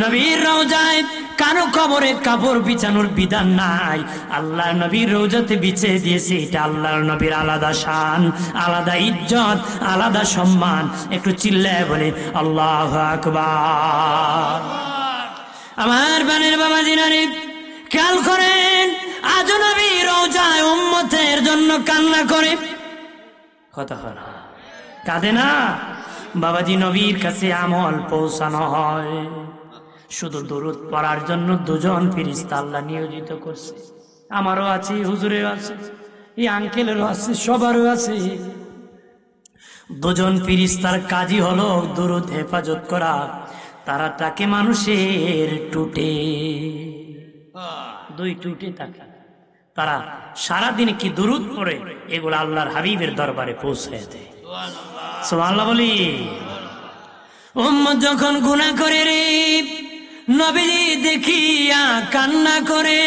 নবীর রওজায় কারো কবরে কাপড় বিছানোর বিধান নাই, আল্লাহ নবীর রওজাতে বিছিয়ে দিয়েছে। এটা আল্লাহর নবীর আলাদা শান, আলাদা ইজ্জত, আলাদা সম্মান। একটু চিল্লায় বলে আল্লাহু আকবার। আমার বানের বাবা জিনারে খেয়াল করেন, আজ নবী রওজায় উম্মতের জন্য কান্না করে। কথা হয়, কাঁদে না বাবাজি। নবীর কাছে আমল পৌঁছানো হয়। শুধু দরুদ পড়ার জন্য 2 জন ফেরেশতা আল্লাহ নিয়োজিত করছে। আমারও আছে, হুজুরের আছে, এই আঙ্কেলেরও আছে, সবারও আছে। 2 জন ফেরেশতার কাজই হলো দরুদ হেফাজত করা। তারা তাকে মানুষের টুটে, 2 টুটে থাকে। তারা সারাদিন কি দরুদ পড়ে, এগুলো আল্লাহর হাবিবের দরবারে পৌঁছায় দেয়। সুবহানাল্লাহ বলি। উম্মত যখন গুনাহ করে রে, নবীজি দেখিয়া কান্না করে।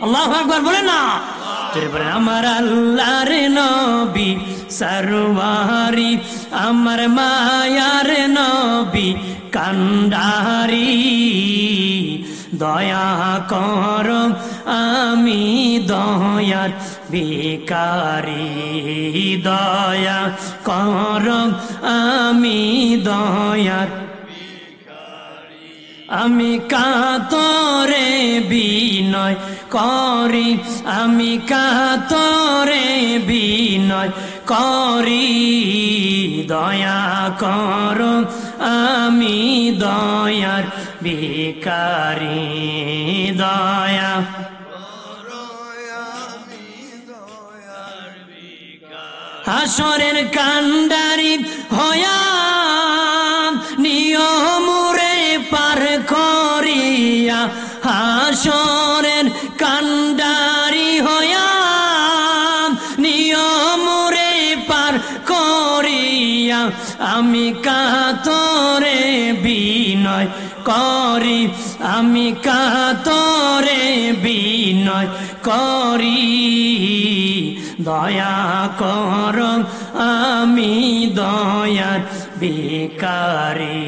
আল্লাহু আকবার বলে না? আমার আল্লাহর নবী সরওয়ারি, আমার মায়ার নবী কান্ডারি। দয়া কর আমি দয়ার ভিখারি, দয়া কর আমি দয়ার। আমি কাতরে বিনয় করি, আমি কাতরে বিনয় করি। দয়া কর আমি দয়ার ভিখারি, দয়া। হাসরের কান্ডারি হয়া নিয়মরে পার করিয়া, হাসরের কান্ডারি হয়া নিয়মরে পার করিয়া। আমি কাতরে বিনয় করি, আমি কাতরে বিনয় করি। দয়া কর আমি দয়ার ভিখারি।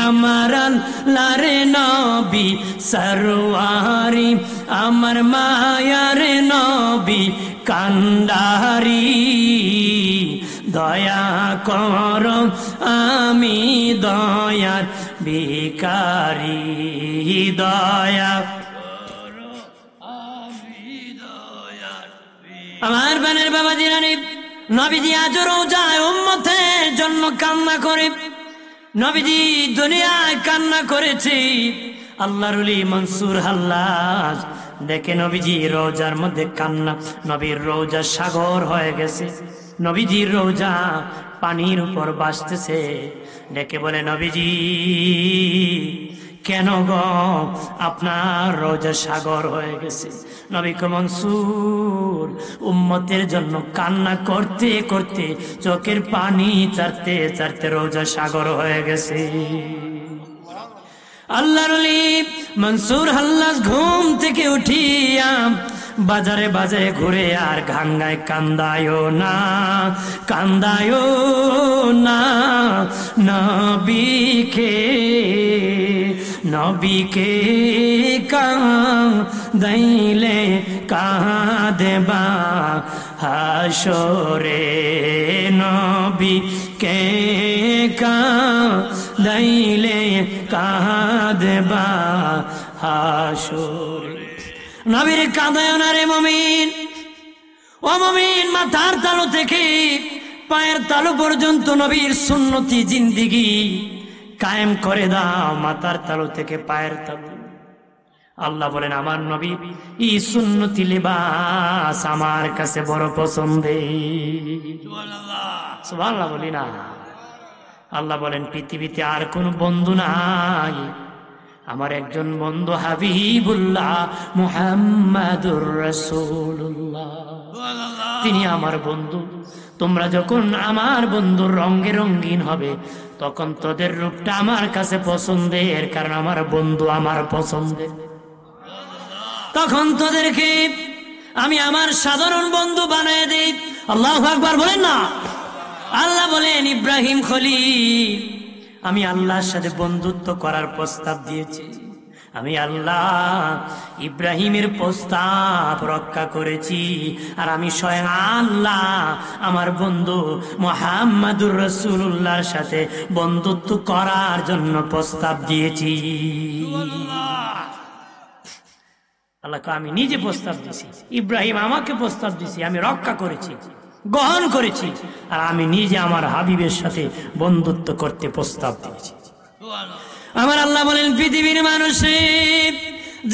আমার আল্লাহর নবী সরওয়ারি, আমার মায়ার নবী কান্ডারি, দয়া কর আমি দয়ার ভিখারি, দয়া আমার বানের বাবা জিরানি নবীজি আজ রোজায় উম্মতের জন্য কান্না করে। নবীজি দুনিয়ায় কান্না করেছে। আল্লাহর ওলি মনসুর হাল্লাজ দেখে নবীজি রোজার মধ্যে কান্না, নবীর রোজা সাগর হয়ে গেছে, নবীজির রোজা পানির উপর ভাসতেছে। ডেকে বলে, নবীজি কেন গো আপনার রোজা সাগর হয়ে গেছে? নবী কো, মনসুর উম্মতের জন্য কান্না করতে করতে চোখের পানি চারতে চারতে রোজা সাগর হয়ে গেছে। আল্লাহর ওলি মনসুর হাল্লাজ ঘুম থেকে উঠিয়া বাজারে বাজারে ঘুরে আর গাঙ্গায় কান্দায়ও না, কান্দায়ও না নবীকে, নবীকে কাঁদাইলে কাঁদেবা হাসরে, নবীকে কাঁদাইলে কাঁদেবা হাসরে। নবীর কাঁদায় না রে মুমিন, ও মুমিন, মাথার তালু থেকে পায়ের তালু পর্যন্ত নবীর সুন্নতি জিন্দিগি কায়েম করে দাও, মাথার তালু থেকে পায়ের তালু। আল্লাহ বলেন, আমার নবী এই সুন্নতি লিবাস আমার কাছে বড় পছন্দের। সুবহানাল্লাহ বলি না? আল্লাহ বলেন, পৃথিবীতে আর কোন বন্ধু নাই, আমার একজন বন্ধু হাবিবুল্লাহ মুহাম্মাদুর রাসূলুল্লাহ, তিনি আমার বন্ধু। তোমরা যখন আমার বন্ধুর রঙে রঙিন হবে তখন তোদের রূপটা আমার কাছে পছন্দের, কারণ আমার বন্ধু আমার পছন্দের। তখন তোদেরকে আমি আমার সাধারণ বন্ধু বানিয়ে দেই। আল্লাহু আকবার বলেন না? আল্লাহ বলেন, ইব্রাহিম খলিল, আমি আল্লাহর সাথে বন্ধুত্ব করার প্রস্তাব দিয়েছি। আমি আল্লাহ ইব্রাহিমের প্রস্তাব রক্ষা করেছি, আর আমি স্বয়ং আল্লাহ আমার বন্ধু মুহাম্মাদুর রাসূলুল্লাহর সাথে বন্ধুত্ব করার জন্য প্রস্তাব দিয়েছি। আল্লাহ, আমি নিজে প্রস্তাব দিয়েছি, ইব্রাহিম আমাকে প্রস্তাব দিয়েছি, আমি রক্ষা করেছি, গ্রহণ করেছি, আর আমি নিজে আমার হাবিবের সাথে বন্ধুত্ব করতে প্রস্তাব দিয়েছি। আমার আল্লাহ বলেন, পৃথিবীর মানুষ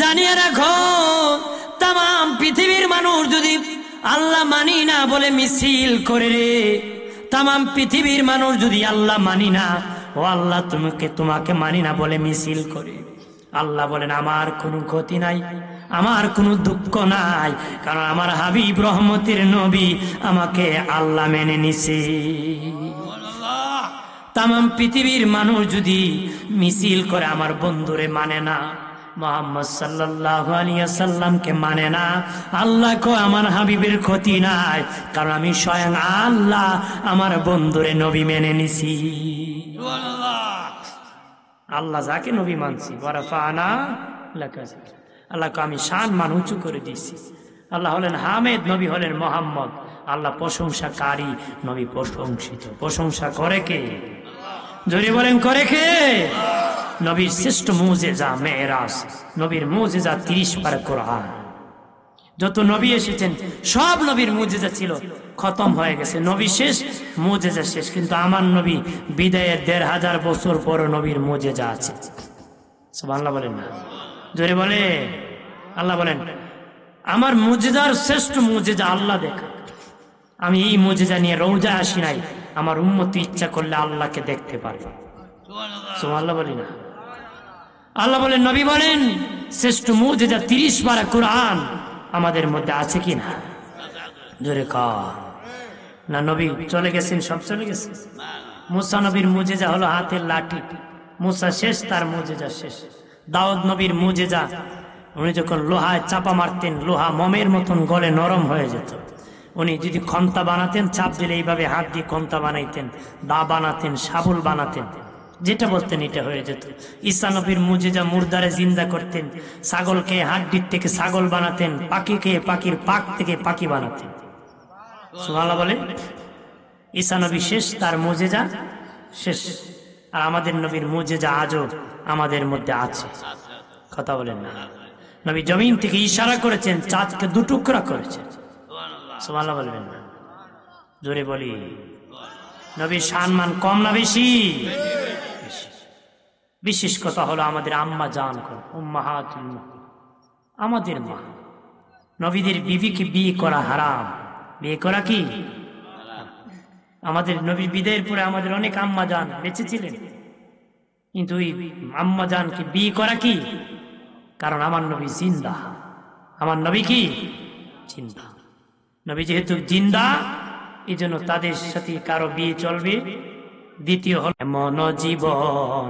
জানিয়ে রাখো, তাম পৃথিবীর মানুষ যদি আল্লাহ মানি না বলে মিছিল করে রে, তাম পৃথিবীর মানুষ যদি আল্লাহ মানি না, ও আল্লাহ তোমাকে মানি না বলে মিছিল করে, আল্লাহ বলেন আমার কোনো ক্ষতি নাই, আমার কোনো দুঃখ নাই, কারণ আমার হাবিব রহমতের নবী আমাকে আল্লাহ মেনে নিছে। তাম পৃথিবীর মানুষ যদি মিছিল করে আমার বন্ধুরে মানে না, মুহাম্মদ সাল্লাল্লাহু আলাইহি ওয়াসাল্লামকে মানে না, আল্লাহ কো আমার হাবিবের ক্ষতি নাই, কারণ আমি স্বয়ং আল্লাহ আমার বন্ধুরে নবী মেনে নিছি। আল্লাহ যাকে নবী মানছি, ওয়ারাফানা লাকা যিকরা, আল্লাহকে আমি শান মান উঁচু করে দিয়েছি। আল্লাহ হলেন হামেদ, নবী হলেন মোহাম্মদ। আল্লাহ প্রশংসাকারী, নবী প্রশংসিত। প্রশংসা করে কে? জোরে বলেন, করে কে? নবীর শ্রেষ্ঠ মুজিজা মেরাজ, নবীর মুজিজা 30 পারা কোরআন। যত নবী এসেছেন সব নবীর মুজিজা ছিল, খতম হয়ে গেছে, নবী শেষ, মুজিজা শেষ। কিন্তু আমার নবী বিদায়ের 1500 বছর পর নবীর মুজিজা আছে। সুবহানাল্লাহ বলেন না? জোরে বলে। আল্লাহ বলেন, আমার মুজিজার শ্রেষ্ঠ মুজিজা আল্লাহ দেখা। আমি এই মুজিজা নিয়ে রওজা আসি নাই, আমার উম্মত ইচ্ছা করলে আল্লাহকে দেখতে পারবে। সুবহানাল্লাহ বলি না? আল্লাহ বলেন, নবী বলেন শ্রেষ্ঠ মুজিজা 30 পারা কোরআন আমাদের মধ্যে আছে কি না? জোরে কর না। নবী চলে গেছেন, সব চলে গেছে। মুসা নবীর মুজিজা হলো হাতের লাঠি, মুসা শেষ, তার মুজিজা শেষ। দাউদ নবীর মুজিজা, উনি যখন লোহায় চাপা মারতেন, লোহা মোমের মতন গলে নরম হয়ে যেত। উনি যদি খন্তা বানাতেন, চাপ দিলে এইভাবে হাত দিয়ে খন্তা বানাইতেন, দা বানাতেন, শাবল বানাতেন। যেটা বলতেন এটা হয়ে যেত। ঈসা নবীর মুজিজা, মুর্দারে জিন্দা করতেন, ছাগলকে হাড্ডির থেকে ছাগল বানাতেন, পাখিকে পাখির পাক থেকে পাখি বানাতেন। সুবহানাল্লাহ বলে। ঈসা নবী শেষ, তার মুজিজা শেষ, আর আমাদের নবীর মুজিজা আজও আমাদের মধ্যে আছে। কথা বলেন না? নবী জমিন থেকে ইশারা করেছেন, চাঁদকে দুটুকরা করেছেন। সুবহানাল্লাহ বলবেন না? জোরে বলি। নবীর সম্মান কম না বেশি? বিশেষ কথা হলো আমাদের আম্মা জান, উম্মাহাতুল মুমিনিন, আমাদের মা। নবীদের বিবিকে বিয়ে করা হারাম। বিয়ে করা কি? আমাদের নবীর বিদায়ের পরে আমাদের অনেক আম্মা জান বেঁচে ছিলেন, কিন্তু ওই আম্মা জানকে বিয়ে করা কি? কারণ আমার নবী জিন্দা। আমার নবী কি? জিন্দা। নবী যেহেতু জিন্দা, এই জন্য তাদের সাথে কারো বিয়ে চলবে। দ্বিতীয় হল এমন জীবন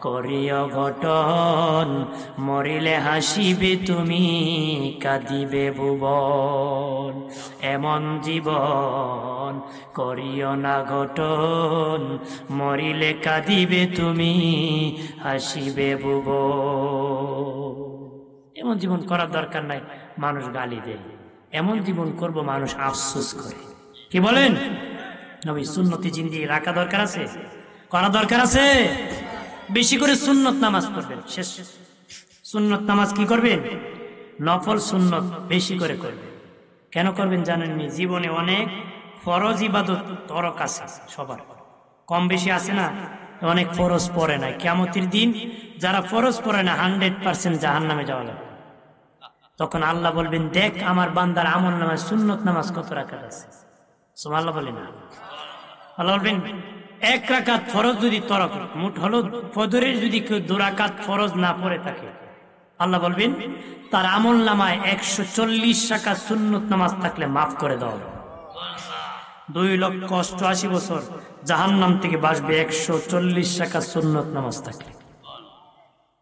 করিও গঠন, মরিলে হাসিবে তুমি কাঁদিবে ভুবন। এমন জীবন করিও না গঠন, মরিলে কাঁদিবে তুমি হাসিবে ভুবন। এমন জীবন করার দরকার নাই, মানুষ গালি দেয়। এমন জীবন করব মানুষ আফসোস করে। কি বলেন? নবী সুন্নতি জিন্দেগি রাখা দরকার আছে, করা দরকার আছে। বেশি করে সুন্নত নামাজ পড়বেন। শেষ, সুন্নত নামাজ কি করবেন? নফল সুন্নত বেশি করে করবেন। কেন করবেন জানেননি? জীবনে অনেক ফরজ ইবাদত তরক আছে সবার, কম বেশি আছে না? অনেক ফরজ পড়ে না। কিয়ামতের দিন যারা ফরজ পড়ে না 100% জাহান্নামে যাওয়া লাগবে। তখন আল্লাহ বলবেন, দেখ আমার বান্দার আমল নামাজ সুন্নত নামাজ কত রাকাত আছে। সুবহানাল্লাহ বলেন না? আল্লাহ বলবেন, এক রাকাত ফরজ যদি তরক, মুঠ হলো ফজরের যদি কেউ 2 রাকাত ফরজ না পড়ে থাকে, আল্লাহ বলবেন তার আমল নামায় 140 রাকাত সুন্নত নামাজ থাকলে মাফ করে দাও। 2,88,000 বছর জাহান্নাম থেকে বাঁচবে 140 রাকাত সুন্নত নামাজ থাকলে।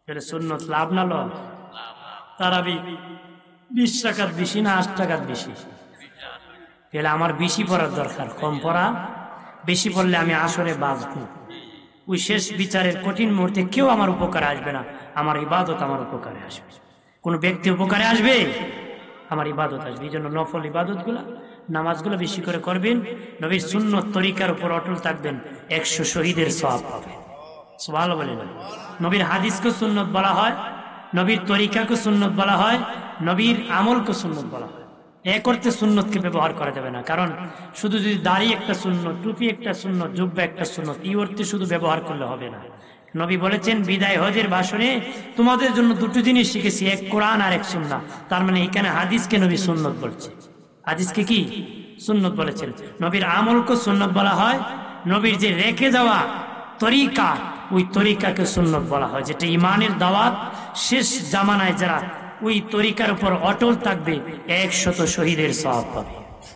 তাহলে সুন্নত লাভ না লস? তারাবি 20 রাকাত বেশি না 8 রাকাত বেশি? তাহলে আমার বেশি পড়ার দরকার, কম পড়া। বেশি পড়লে আমি আসরে বাঁচবো। ওই শেষ বিচারের কঠিন মুহূর্তে কেউ আমার উপকারে আসবে না, আমার ইবাদত আমার উপকারে আসবে। কোন ব্যক্তি উপকারে আসবে? আমার ইবাদত আসবে। এই জন্য নফল ইবাদতগুলা, নামাজগুলো বেশি করে করবেন। নবীর সুন্নত তরিকার উপর অটল থাকবেন, 100 শহীদের সওয়াব পাবেন। সুবহানাল্লাহ বলেন। নবীর হাদিসকে সুন্নত বলা হয়, নবীর তরিকাকে সুন্নত বলা হয়, নবীর আমলকে সুন্নত বলা হয়। এ করতে সুন্নতকে ব্যবহার করা যাবে না। কারণ শুধু যদি দাড়ি একটা সুন্নত, টুপি একটা সুন্নত, জুব্বা একটা সুন্নত, এই অর্থে শুধু ব্যবহার করলে হবে না। নবী বলেছেন বিদায় হজের ভাষণে, তোমাদের জন্য 2টো জিনিস শিখেছি, এক কোরআন আর এক সুন্নাহ। তার মানে এখানে হাদিসকে নবী সুন্নত বলছে। হাদিসকে কি সুন্নত বলেছেন। নবীর আমলকে সুন্নত বলা হয়। নবীর যে রেখে যাওয়া তরিকা, ওই তরিকাকে সুন্নত বলা হয়, যেটা ইমানের দাওয়াত। শেষ জামানায় যারা ওই তরিকার উপর অটল থাকবে 100 শহীদের সওয়াব পাবে।